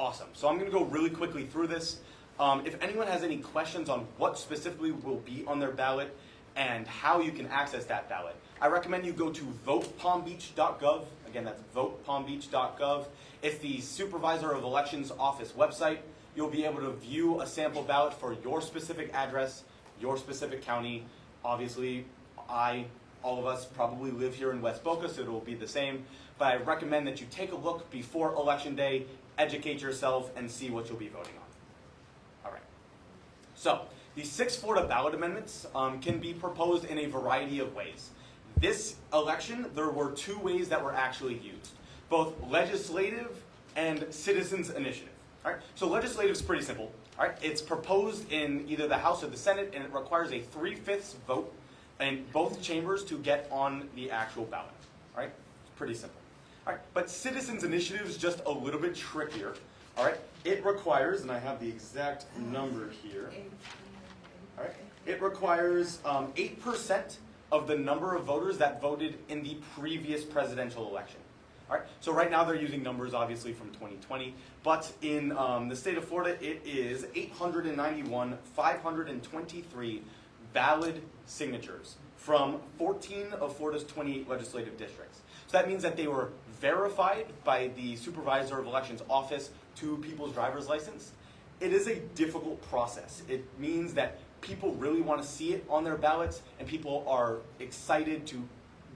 Awesome. So I'm going to go really quickly through this. If anyone has any questions on what specifically will be on their ballot and how you can access that ballot, I recommend you go to votepalmbeach.gov. Again, that's votepalmbeach.gov. It's the Supervisor of Elections Office website. You'll be able to view a sample ballot for your specific address, your specific county. Obviously, all of us probably live here in West Boca, so it will be the same. But I recommend that you take a look before Election Day, educate yourself, and see what you'll be voting on. All right. So, these 6 Florida ballot amendments can be proposed in a variety of ways. This election, there were 2 ways that were actually used, both legislative and citizens initiative. All right? So legislative is pretty simple. All right? It's proposed in either the House or the Senate, and it requires a 3/5 vote in both chambers to get on the actual ballot. All right? It's pretty simple. All right? But citizens initiative is just a little bit trickier. All right? it requires, and I have the exact number here, all right, it requires 8% of the number of voters that voted in the previous presidential election. All right, so right now they're using numbers obviously from 2020, but in the state of Florida it is 891,523 valid signatures from 14 of Florida's 28 legislative districts. So that means that they were verified by the Supervisor of Elections office to people's driver's license. It is a difficult process. It means that people really want to see it on their ballots, and people are excited to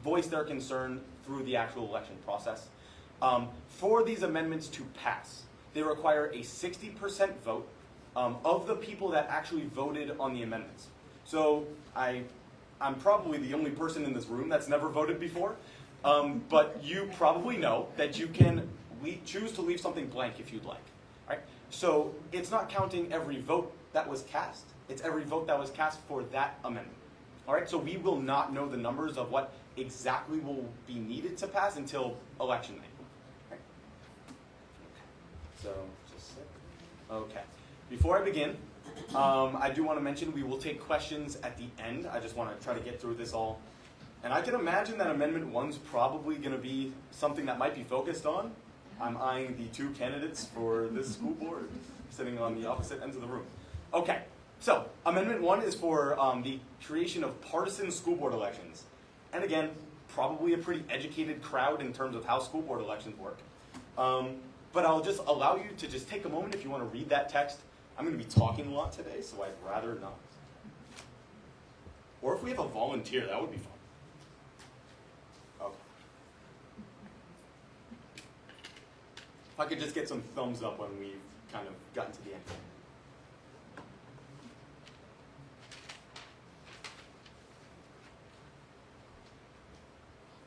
voice their concern through the actual election process. For these amendments to pass, they require a 60% vote of the people that actually voted on the amendments. So I'm probably the only person in this room that's never voted before, but you probably know that you can choose to leave something blank if you'd like. Right? So it's not counting every vote that was cast, it's every vote that was cast for that amendment. All right, so we will not know the numbers of what exactly will be needed to pass until election night. Right? So, just a sec. Okay. Before I begin, I do want to mention we will take questions at the end. I just want to try to get through this all. And I can imagine that Amendment 1's probably going to be something that might be focused on. I'm eyeing the two candidates for this school board sitting on the opposite ends of the room. Okay, so Amendment 1 is for the creation of partisan school board elections. And again, probably a pretty educated crowd in terms of how school board elections work. But I'll just allow you to just take a moment if you want to read that text. I'm going to be talking a lot today, so I'd rather not. Or if we have a volunteer, that would be fun. Okay. If I could just get some thumbs up when we've kind of gotten to the end.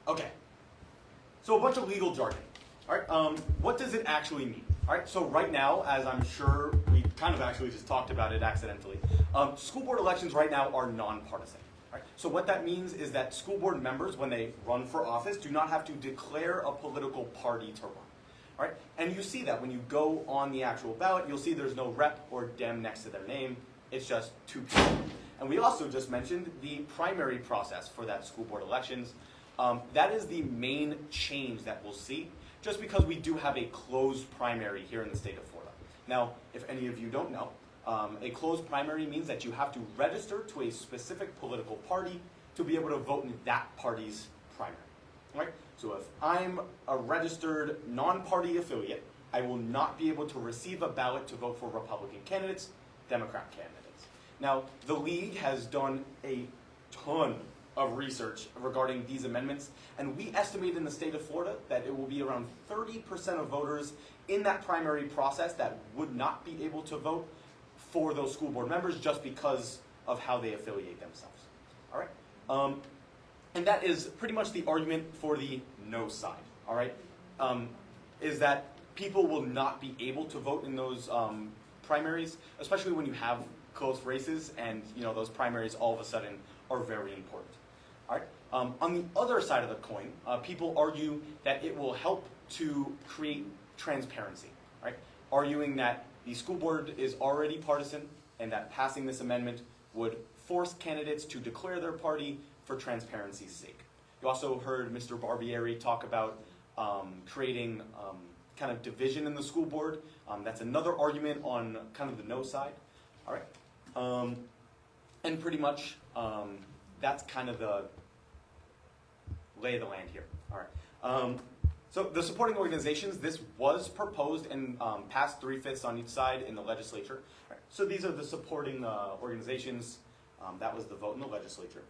Okay, so a bunch of legal jargon. All right, what does it actually mean? All right, so right now, as I'm sure we kind of actually just talked about it accidentally, school board elections right now are nonpartisan. All right, so what that means is that school board members, when they run for office, do not have to declare a political party to run. All right, and you see that when you go on the actual ballot, you'll see there's no rep or dem next to their name. It's just two people. And we also just mentioned the primary process for that school board elections. That is the main change that we'll see, just because we do have a closed primary here in the state of Florida. Now, if any of you don't know, a closed primary means that you have to register to a specific political party to be able to vote in that party's primary. Right? So if I'm a registered non-party affiliate, I will not be able to receive a ballot to vote for Republican candidates, Democrat candidates. Now, the league has done a ton of research regarding these amendments, and we estimate in the state of Florida that it will be around 30% of voters in that primary process that would not be able to vote for those school board members just because of how they affiliate themselves. All right, and that is pretty much the argument for the no side. All right, is that people will not be able to vote in those primaries, especially when you have close races, and those primaries all of a sudden are very important. All right. On the other side of the coin, people argue that it will help to create transparency, right? Arguing that the school board is already partisan and that passing this amendment would force candidates to declare their party for transparency's sake. You also heard Mr. Barbieri talk about creating kind of division in the school board. That's another argument on kind of the no side. All right. And pretty much that's kind of the lay of the land here. All right. So the supporting organizations, this was proposed and passed 3/5 on each side in the legislature. All right. So these are the supporting organizations. That was the vote in the legislature.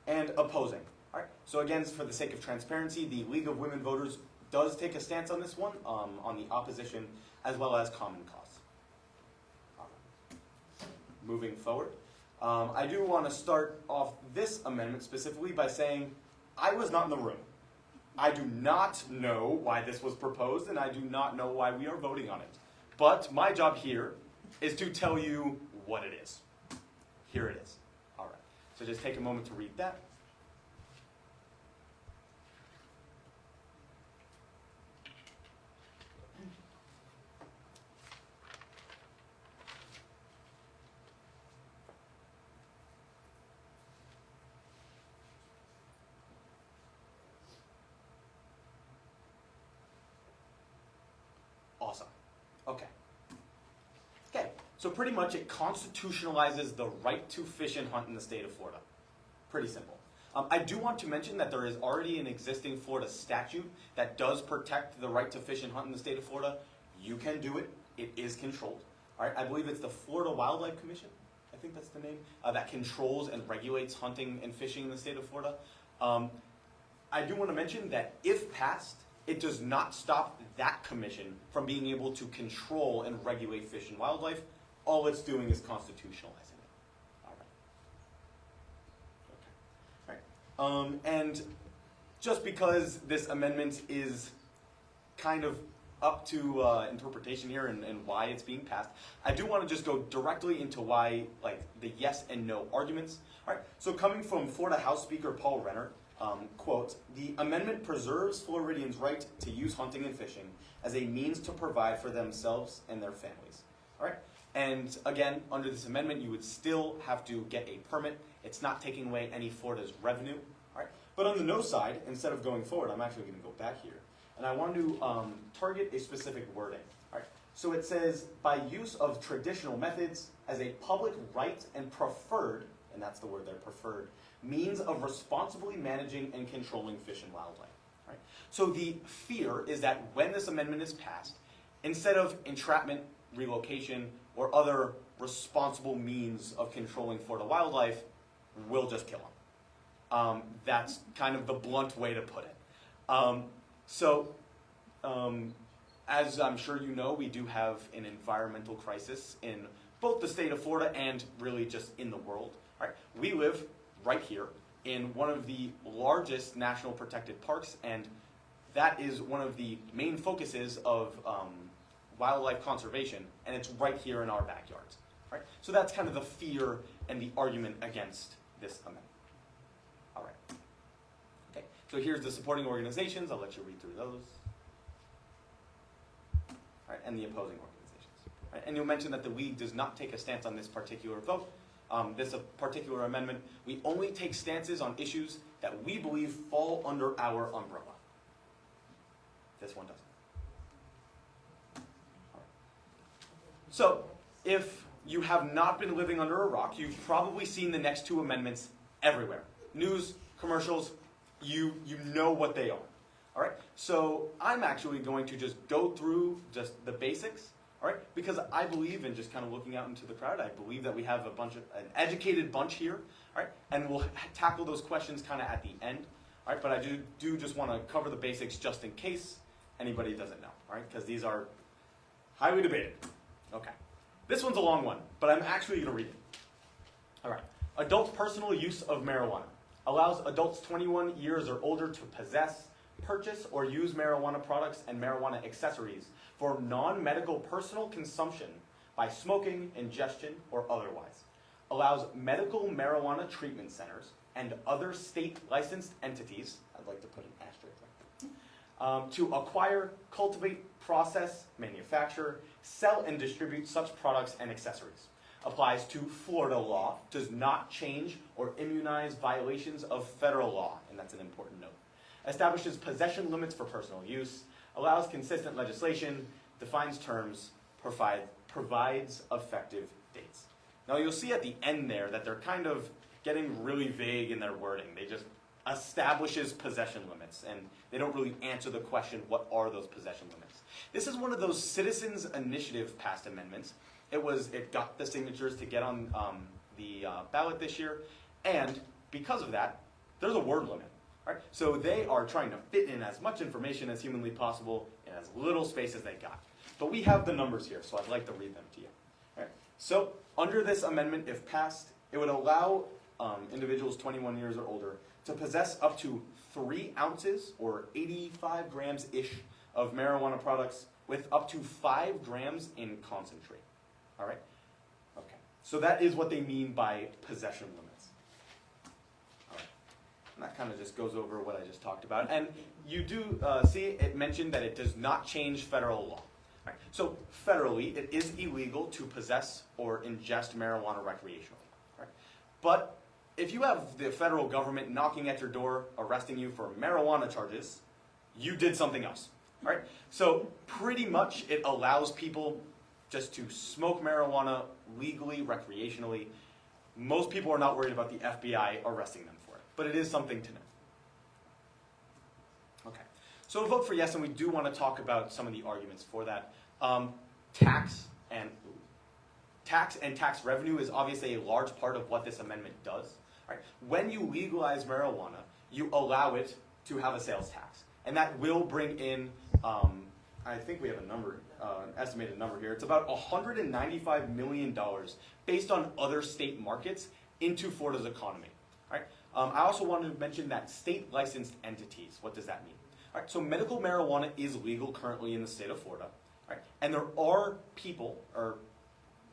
And opposing. All right. So again, for the sake of transparency, the League of Women Voters does take a stance on this one, on the opposition, as well as common cause. All right. Moving forward. I do want to start off this amendment specifically by saying I was not in the room. I do not know why this was proposed, and I do not know why we are voting on it. But my job here is to tell you what it is. Here it is. All right. So just take a moment to read that. Okay. Okay, so pretty much it constitutionalizes the right to fish and hunt in the state of Florida. Pretty simple. I do want to mention that there is already an existing Florida statute that does protect the right to fish and hunt in the state of Florida. You can do it. It is controlled. All right, I believe it's the Florida Wildlife Commission. I think that's the name, that controls and regulates hunting and fishing in the state of Florida. I do want to mention that if passed, it does not stop that commission from being able to control and regulate fish and wildlife. All it's doing is constitutionalizing it. All right. Okay. All right. And just because this amendment is kind of up to interpretation here and why it's being passed, I do want to just go directly into why, like, the yes and no arguments. All right, so coming from Florida House Speaker Paul Renner, quote, "The amendment preserves Floridians' right to use hunting and fishing as a means to provide for themselves and their families." All right, and again, under this amendment, you would still have to get a permit. It's not taking away any Florida's revenue. All right, but on the no side, instead of going forward, I'm actually going to go back here. And I want to target a specific wording. All right. So it says, by use of traditional methods as a public right and preferred, and that's the word there, preferred, means of responsibly managing and controlling fish and wildlife. All right. So the fear is that when this amendment is passed, instead of entrapment, relocation, or other responsible means of controlling Florida wildlife, we'll just kill them. That's kind of the blunt way to put it. As I'm sure you know, we do have an environmental crisis in both the state of Florida and really just in the world. Right? We live right here in one of the largest national protected parks, and that is one of the main focuses of wildlife conservation, and it's right here in our backyards. Right? So that's kind of the fear and the argument against this amendment. All right. Okay. So here's the supporting organizations. I'll let you read through those. All right, and the opposing organizations. All right, and you'll mention that the League does not take a stance on this particular vote, this particular amendment. We only take stances on issues that we believe fall under our umbrella. This one doesn't. All right. So, if you have not been living under a rock, you've probably seen the next two amendments everywhere. News, commercials, you know what they are. All right, so I'm actually going to just go through just the basics, all right, because I believe in just kind of looking out into the crowd. I believe that we have an educated bunch here, all right, and we'll tackle those questions kind of at the end, all right, but I do just want to cover the basics just in case anybody doesn't know, all right, because these are highly debated. Okay, this one's a long one, but I'm actually going to read it. All right, adult personal use of marijuana allows adults 21 years or older to possess, purchase, or use marijuana products and marijuana accessories for non-medical personal consumption by smoking, ingestion, or otherwise. Allows medical marijuana treatment centers and other state licensed entities, I'd like to put an asterisk right there, to acquire, cultivate, process, manufacture, sell, and distribute such products and accessories. Applies to Florida law, does not change or immunize violations of federal law, and that's an important note. Establishes possession limits for personal use, allows consistent legislation, defines terms, provides effective dates. Now you'll see at the end there that they're kind of getting really vague in their wording. They just establishes possession limits, and they don't really answer the question, what are those possession limits? This is one of those citizens initiative passed amendments. It got the signatures to get on the ballot this year, and because of that, there's a word limit. Right? So they are trying to fit in as much information as humanly possible in as little space as they got. But we have the numbers here, so I'd like to read them to you. All right. So under this amendment, if passed, it would allow individuals 21 years or older to possess up to 3 ounces or 85 grams-ish of marijuana products with up to 5 grams in concentrate. All right? Okay. So that is what they mean by possession limits. And that kind of just goes over what I just talked about. And you do see it mentioned that it does not change federal law. Right. So federally, it is illegal to possess or ingest marijuana recreationally. Right. But if you have the federal government knocking at your door, arresting you for marijuana charges, you did something else. All right? So pretty much it allows people just to smoke marijuana legally, recreationally. Most people are not worried about the FBI arresting them for it, but it is something to know. Okay, so vote for yes, and we do want to talk about some of the arguments for that. Tax and tax revenue is obviously a large part of what this amendment does. All right? When you legalize marijuana, you allow it to have a sales tax, and that will bring in, I think we have a number, an estimated number here. It's about $195 million based on other state markets into Florida's economy. All right? I also wanted to mention that state licensed entities. What does that mean? All right, so medical marijuana is legal currently in the state of Florida. All right, and there are people, or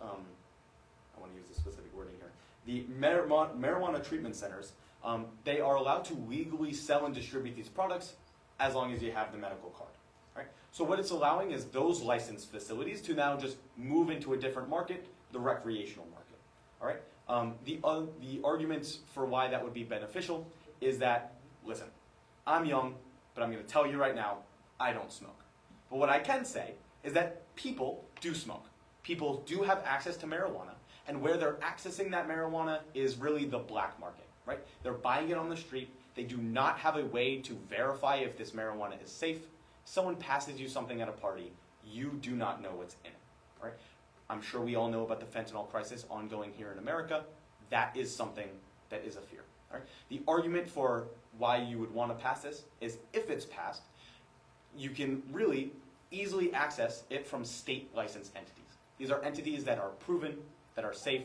I want to use the specific wording here, the marijuana treatment centers, they are allowed to legally sell and distribute these products as long as you have the medical card. All right? So what it's allowing is those licensed facilities to now just move into a different market, the recreational market. All right? The arguments for why that would be beneficial is that, listen, I'm young, but I'm going to tell you right now, I don't smoke. But what I can say is that people do smoke. People do have access to marijuana, and where they're accessing that marijuana is really the black market, right? They're buying it on the street. They do not have a way to verify if this marijuana is safe. Someone passes you something at a party, you do not know what's in it, right? I'm sure we all know about the fentanyl crisis ongoing here in America. That is something that is a fear. Right? The argument for why you would want to pass this is if it's passed, you can really easily access it from state licensed entities. These are entities that are proven, that are safe,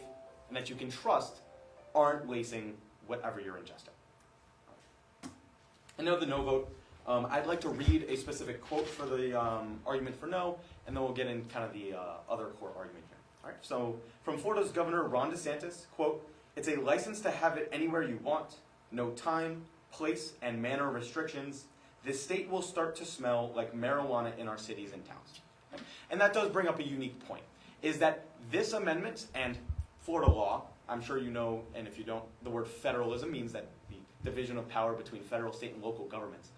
and that you can trust aren't lacing whatever you're ingesting. And now the no vote. I'd like to read a specific quote for the argument for no, and then we'll get in kind of the other core argument here. All right. So from Florida's Governor Ron DeSantis, quote, "It's a license to have it anywhere you want, no time, place, and manner restrictions. This state will start to smell like marijuana in our cities and towns." And that does bring up a unique point, is that this amendment and Florida law, I'm sure you know, and if you don't, the word federalism means that the division of power between federal, state, and local governments.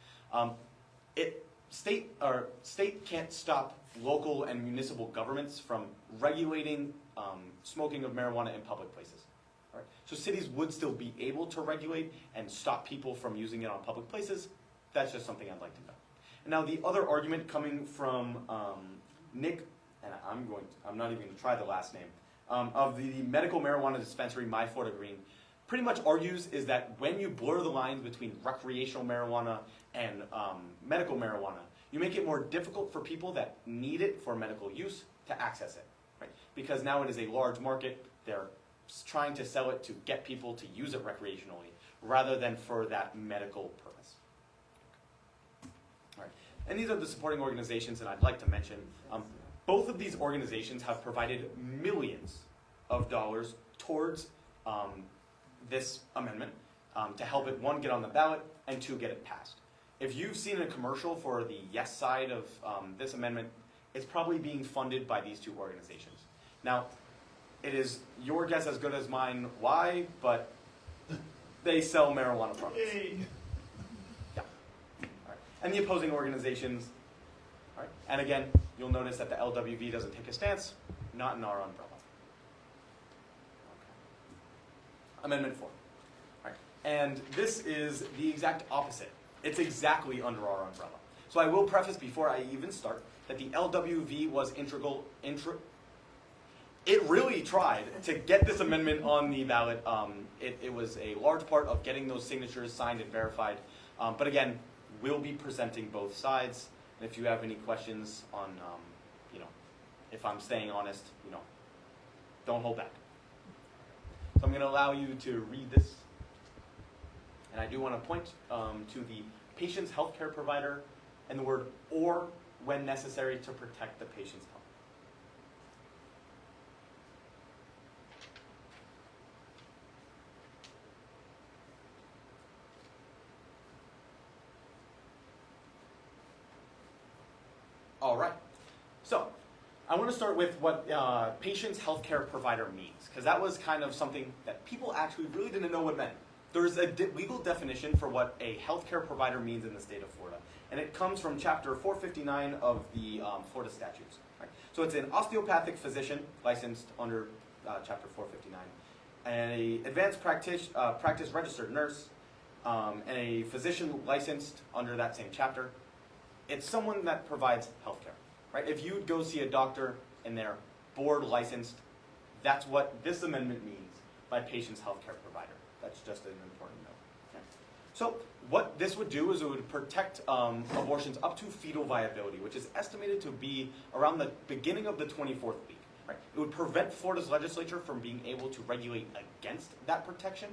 State can't stop local and municipal governments from regulating smoking of marijuana in public places. All right? So cities would still be able to regulate and stop people from using it on public places. That's just something I'd like to know. And now the other argument coming from Nick, and I'm not even going to try the last name, of the medical marijuana dispensary, My Florida Green, pretty much argues is that when you blur the lines between recreational marijuana and medical marijuana, you make it more difficult for people that need it for medical use to access it, right? Because now it is a large market. They're trying to sell it to get people to use it recreationally rather than for that medical purpose. All right. And these are the supporting organizations that I'd like to mention. Both of these organizations have provided millions of dollars towards this amendment to help it, one, get on the ballot, and two, get it passed. If you've seen a commercial for the yes side of this amendment, it's probably being funded by these two organizations. Now, it is your guess as good as mine why, but they sell marijuana products. Yeah. All right. And the opposing organizations, all right. And again, you'll notice that the LWV doesn't take a stance, not in our umbrella. Okay. Amendment 4. All right. And this is the exact opposite. It's exactly under our umbrella. So I will preface before I even start that the LWV was it really tried to get this amendment on the ballot. It was a large part of getting those signatures signed and verified. But again, we'll be presenting both sides. And if you have any questions on, if I'm staying honest, don't hold back. So I'm going to allow you to read this. And I do want to point to the patient's healthcare provider and the word "or" when necessary to protect the patient's health. All right. So I want to start with what patient's healthcare provider means, because that was kind of something that people actually really didn't know what it meant. there's a legal definition for what a healthcare provider means in the state of Florida, and it comes from Chapter 459 of the Florida statutes. Right? So it's an osteopathic physician licensed under Chapter 459, and a advanced practice registered nurse, and a physician licensed under that same chapter. It's someone that provides healthcare. Right? If you go see a doctor and they're board licensed, that's what this amendment means by patient's healthcare provider. That's just an important note. Okay. So what this would do is it would protect abortions up to fetal viability, which is estimated to be around the beginning of the 24th week. Right? It would prevent Florida's legislature from being able to regulate against that protection,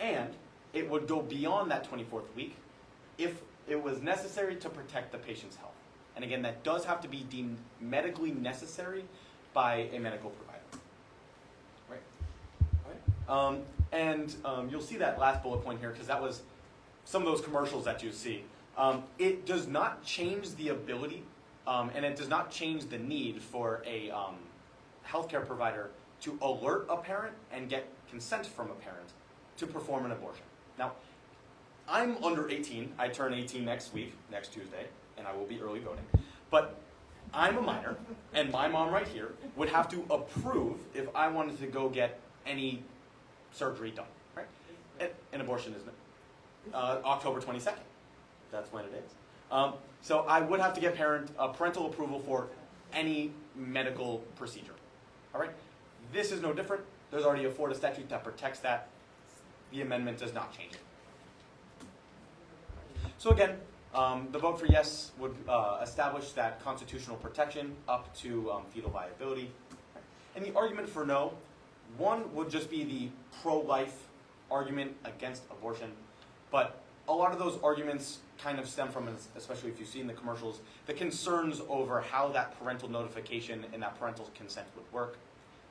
and it would go beyond that 24th week if it was necessary to protect the patient's health. And again, that does have to be deemed medically necessary by a medical provider. You'll see that last bullet point here because that was some of those commercials that you see. It does not change the ability and it does not change the need for a healthcare provider to alert a parent and get consent from a parent to perform an abortion. Now, I'm under 18. I turn 18 next Tuesday, and I will be early voting. But I'm a minor, and my mom right here would have to approve if I wanted to go get any surgery done, right? An abortion, isn't it? October 22nd. That's when it is. So I would have to get parental approval for any medical procedure. All right? This is no different. There's already a Florida statute that protects that. The amendment does not change it. So again, the vote for yes would establish that constitutional protection up to fetal viability. And the argument for no, one would just be the pro-life argument against abortion. But a lot of those arguments kind of stem from, especially if you've seen the commercials, the concerns over how that parental notification and that parental consent would work.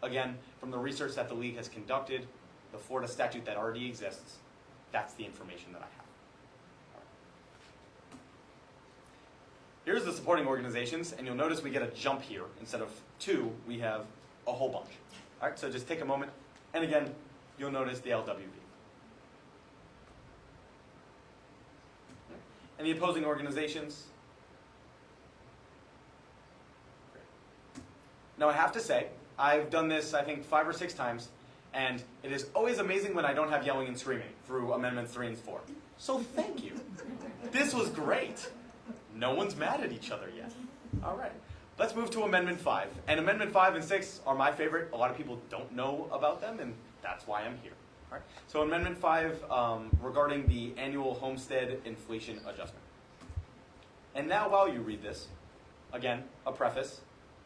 Again, from the research that the League has conducted, the Florida statute that already exists, that's the information that I have. Here's the supporting organizations, and you'll notice we get a jump here. Instead of 2, we have a whole bunch. All right, so just take a moment, and again, you'll notice the LWV. And the opposing organizations. Great. Now I have to say, I've done this I think 5 or 6 times, and it is always amazing when I don't have yelling and screaming through Amendments 3 and 4. So thank you. This was great. No one's mad at each other yet. All right. Let's move to Amendment 5. And Amendment 5 and 6 are my favorite. A lot of people don't know about them, and that's why I'm here. All right. So Amendment 5 regarding the annual homestead inflation adjustment. And now while you read this, again, a preface,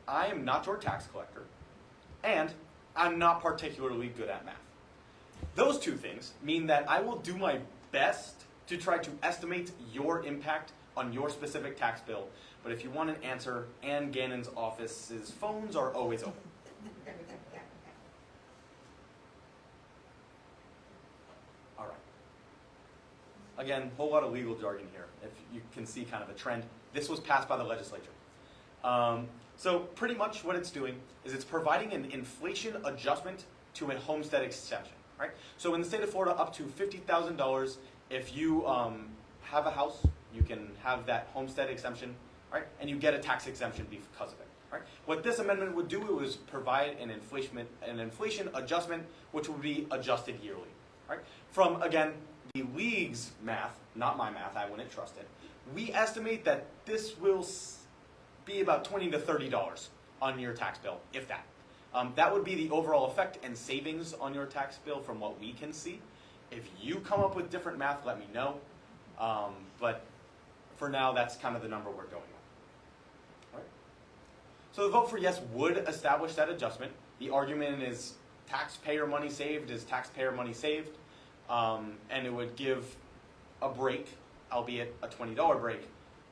I am not your tax collector, and I'm not particularly good at math. Those two things mean that I will do my best to try to estimate your impact on your specific tax bill, but if you want an answer, Ann Gannon's office's phones are always open. All right. Again, a whole lot of legal jargon here, if you can see kind of a trend. This was passed by the legislature. So pretty much what it's doing is it's providing an inflation adjustment to a homestead exemption, right? So in the state of Florida, up to $50,000, if you have a house, you can have that homestead exemption, right? And you get a tax exemption because of it, right? What this amendment would do was provide an inflation adjustment, which would be adjusted yearly, right? From, again, the League's math, not my math, I wouldn't trust it, we estimate that this will be about $20 to $30 on your tax bill, if that. That would be the overall effect and savings on your tax bill from what we can see. If you come up with different math, let me know. But for now, that's kind of the number we're going with. All right. So the vote for yes would establish that adjustment. The argument is taxpayer money saved is taxpayer money saved. And it would give a break, albeit a $20 break,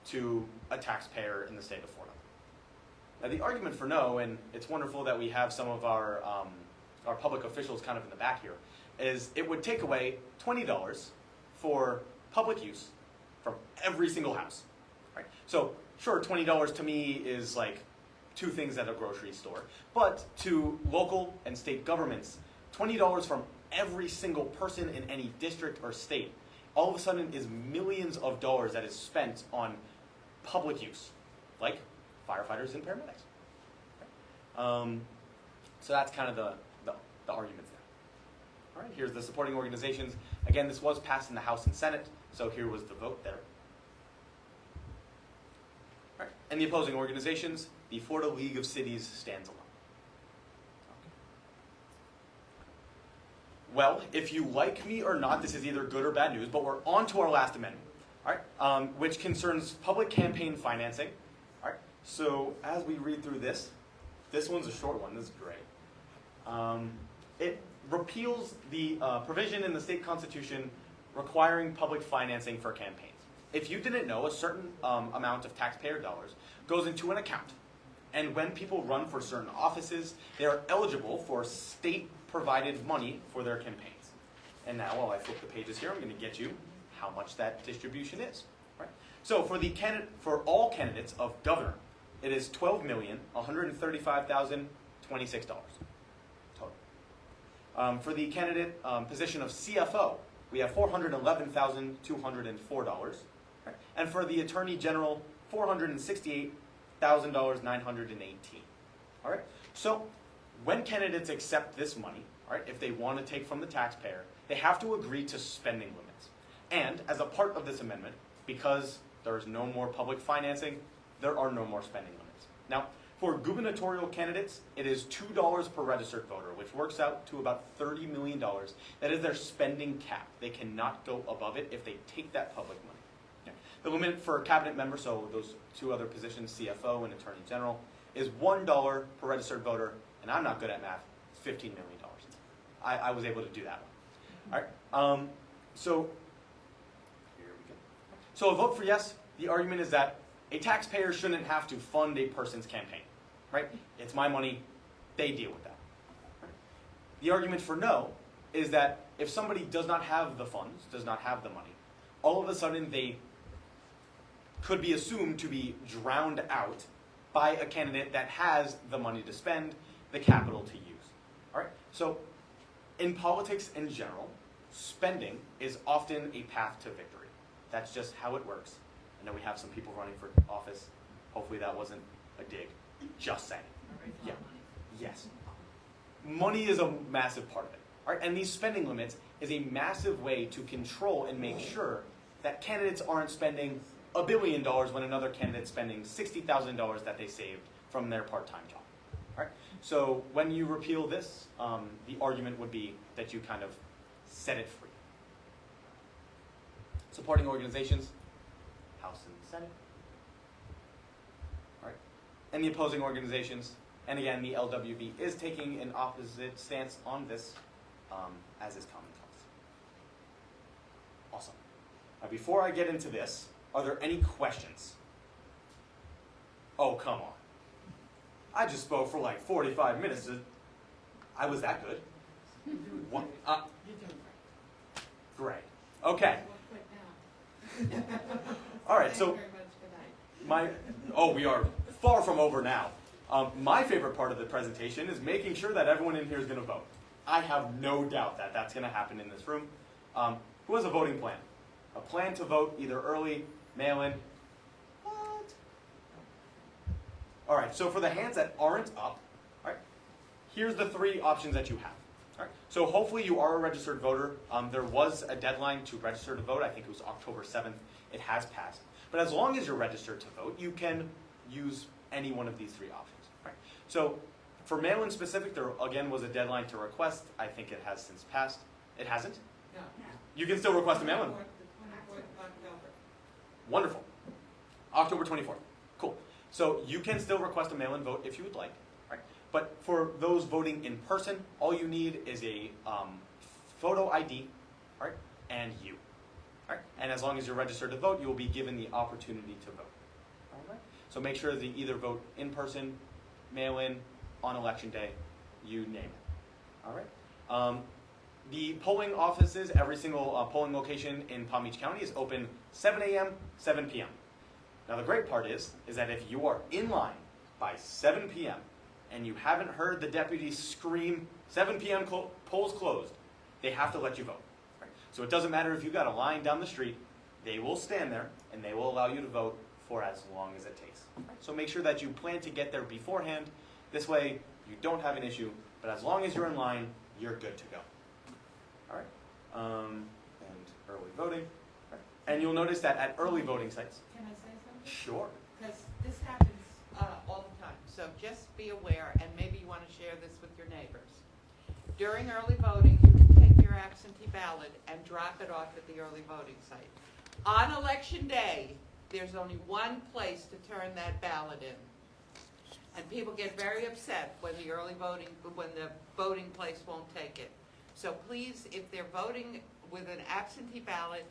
to a taxpayer in the state of Florida. Now the argument for no, and it's wonderful that we have some of our public officials kind of in the back here, is it would take away $20 for public use from every single house. Right? So sure, $20 to me is like 2 things at a grocery store, but to local and state governments, $20 from every single person in any district or state all of a sudden is millions of dollars that is spent on public use, like firefighters and paramedics. So that's kind of the arguments there. All right, here's the supporting organizations. Again, this was passed in the House and Senate, so here was the vote there. All right, and the opposing organizations, the Florida League of Cities stands alone. Well, if you like me or not, this is either good or bad news, but we're on to our last amendment, all right, which concerns public campaign financing. All right, so as we read through this one's a short one. This is great. It repeals the provision in the state constitution requiring public financing for campaigns. If you didn't know, a certain amount of taxpayer dollars goes into an account. And when people run for certain offices, they are eligible for state-provided money for their campaigns. And now, while I flip the pages here, I'm going to get you how much that distribution is. Right? So for all candidates of governor, it is $12,135,026 total. For the candidate position of CFO, we have $411,204. Right? And for the Attorney General, $468,918. All right. So when candidates accept this money, all right, if they want to take from the taxpayer, they have to agree to spending limits. And as a part of this amendment, because there is no more public financing, there are no more spending limits. Now, for gubernatorial candidates, it is $2 per registered voter, which works out to about $30 million. That is their spending cap. They cannot go above it if they take that public money. Okay. The limit for cabinet members, so those two other positions, CFO and Attorney General, is $1 per registered voter, and I'm not good at math, it's $15 million. I was able to do that one. All right. So here we go. So a vote for yes, the argument is that a taxpayer shouldn't have to fund a person's campaign, right? It's my money, they deal with that. Right? The argument for no is that if somebody does not have the funds, does not have the money, all of a sudden they could be assumed to be drowned out by a candidate that has the money to spend, the capital to use. All right? So in politics in general, spending is often a path to victory. That's just how it works. I know we have some people running for office. Hopefully that wasn't a dig. Just saying. Yeah. Yes. Money is a massive part of it. All right? And these spending limits is a massive way to control and make sure that candidates aren't spending $1 billion when another candidate's spending $60,000 that they saved from their part-time job. All right? So when you repeal this, the argument would be that you kind of set it free. Supporting organizations, House and Senate. All right. And the opposing organizations, and again, the LWV is taking an opposite stance on this, as is common cause. Awesome. Now, before I get into this, are there any questions? Oh, come on. I just spoke for like 45 minutes. I was that good? What? Great. Okay. All right, so we are far from over now. My favorite part of the presentation is making sure that everyone in here is going to vote. I have no doubt that that's going to happen in this room. Who has a voting plan? A plan to vote either early, mail-in? What? All right, so for the hands that aren't up, all right, here's the three options that you have. All right, so hopefully you are a registered voter. There was a deadline to register to vote. I think it was October 7th. It has passed. But as long as you're registered to vote, you can use any one of these three options. All right, so for mail-in specific, there again was a deadline to request. I think it has since passed. It hasn't? No. You can still request a mail-in. Wonderful. October 24th. Cool. So you can still request a mail-in vote if you would like. Right? But for those voting in person, all you need is a photo ID, right, and you. Right? And as long as you're registered to vote, you will be given the opportunity to vote. All right? So make sure that you either vote in person, mail-in, on election day, you name it. All right? The polling offices, every single polling location in Palm Beach County is open 7 a.m., 7 p.m. Now the great part is that if you are in line by 7 p.m. and you haven't heard the deputy scream, 7 p.m. polls closed, they have to let you vote. Right? So it doesn't matter if you've got a line down the street, they will stand there and they will allow you to vote for as long as it takes. So make sure that you plan to get there beforehand. This way you don't have an issue, but as long as you're in line, you're good to go. All right. And early voting. Right. And you'll notice that at early voting sites. Can I say something? Sure. Because this happens all the time. So just be aware, and maybe you want to share this with your neighbors. During early voting, you can take your absentee ballot and drop it off at the early voting site. On election day, there's only one place to turn that ballot in. And people get very upset when the voting place won't take it. So please, if they're voting with an absentee ballot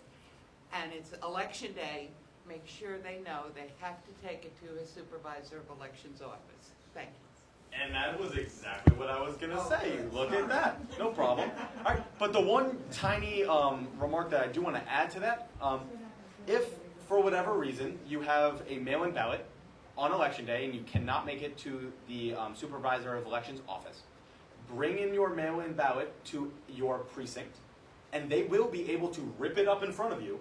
and it's election day, make sure they know they have to take it to a supervisor of elections office. Thank you. And that was exactly what I was going to say. Look at that. No problem. All right. But the one tiny remark that I do want to add to that, if for whatever reason you have a mail-in ballot on election day and you cannot make it to the supervisor of elections office, bring in your mail-in ballot to your precinct, and they will be able to rip it up in front of you,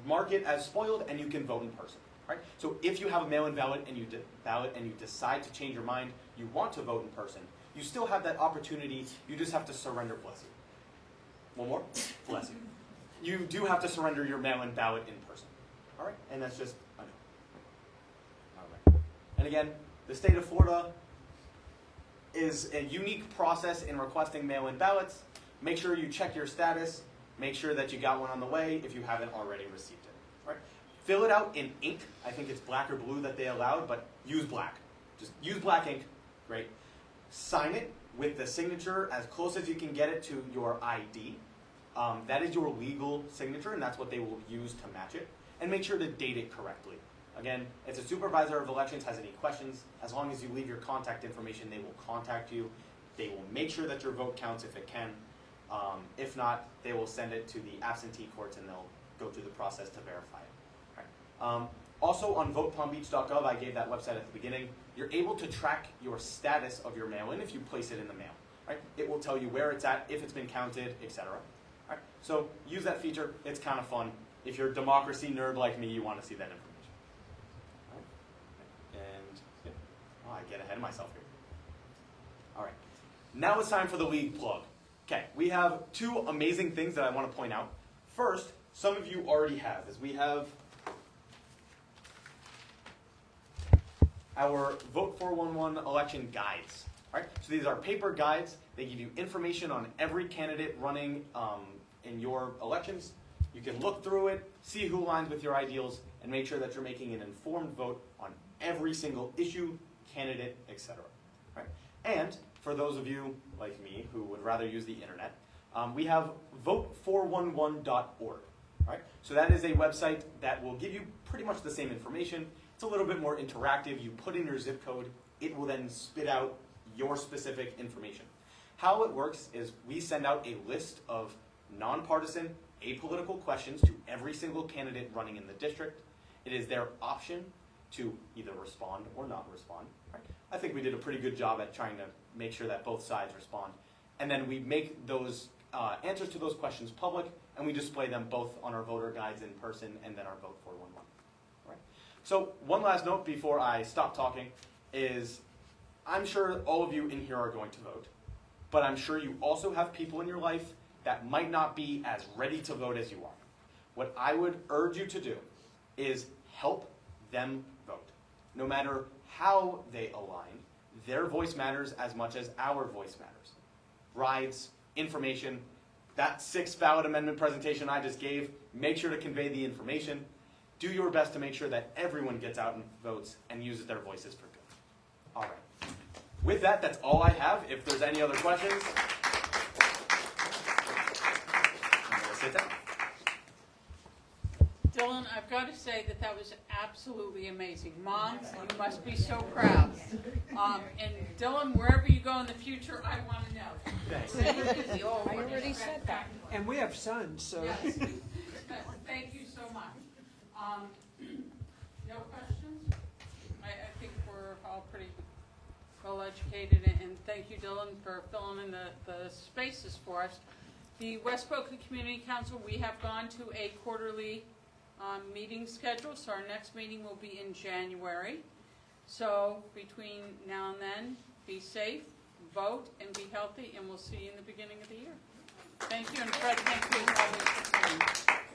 mark it as spoiled, and you can vote in person. Right? So if you have a mail-in ballot and you decide to change your mind, you want to vote in person, you still have that opportunity. You just have to surrender. Bless you. One more. Bless you. You do have to surrender your mail-in ballot in person. All right, and that's just a no. All right. And again, the state of Florida is a unique process in requesting mail-in ballots. Make sure you check your status. Make sure that you got one on the way if you haven't already received it. All right. Fill it out in ink. I think it's black or blue that they allowed, but use black. Just use black ink. Great. Sign it with the signature as close as you can get it to your ID. That is your legal signature, and that's what they will use to match it. And make sure to date it correctly. Again, if the supervisor of elections has any questions, as long as you leave your contact information, they will contact you. They will make sure that your vote counts if it can. If not, they will send it to the absentee courts and they'll go through the process to verify it. Right. Also on votepalmbeach.gov, I gave that website at the beginning, you're able to track your status of your mail-in if you place it in the mail. Right? It will tell you where it's at, if it's been counted, etc. Right? So use that feature. It's kind of fun. If you're a democracy nerd like me, you want to see that information. Right? And yeah. Oh, I get ahead of myself here. All right. Now it's time for the league plug. Okay, we have two amazing things that I want to point out. First, some of you already have, is we have our Vote 411 election guides. All right? So these are paper guides. They give you information on every candidate running in your elections. You can look through it, see who aligns with your ideals, and make sure that you're making an informed vote on every single issue, candidate, etc. Right? And for those of you like me who would rather use the internet, we have vote411.org. Right? So that is a website that will give you pretty much the same information. It's a little bit more interactive. You put in your zip code, it will then spit out your specific information. How it works is we send out a list of nonpartisan, apolitical questions to every single candidate running in the district. It is their option to either respond or not respond. Right? I think we did a pretty good job at trying to make sure that both sides respond. And then we make those answers to those questions public, and we display them both on our voter guides in person and then our Vote 411. Right? So one last note before I stop talking is I'm sure all of you in here are going to vote, but I'm sure you also have people in your life that might not be as ready to vote as you are. What I would urge you to do is help them vote. No matter how they align, their voice matters as much as our voice matters. Rides, information, that 6 ballot amendment presentation I just gave, make sure to convey the information. Do your best to make sure that everyone gets out and votes and uses their voices for good. All right. With that, that's all I have. If there's any other questions, I'm going to sit down. Dylan, I've got to say that was absolutely amazing. Moms, you must be so proud. And Dylan, wherever you go in the future, I want to know. Thanks. I already said that. And we have sons, so. Yes. Thank you so much. No questions? I think we're all pretty well educated, and thank you, Dylan, for filling in the spaces for us. The West Boca Community Council, we have gone to a quarterly meeting schedule, so our next meeting will be in January. So between now and then, be safe, vote, and be healthy, and we'll see you in the beginning of the year. Thank you, and Fred, thank you as always for coming.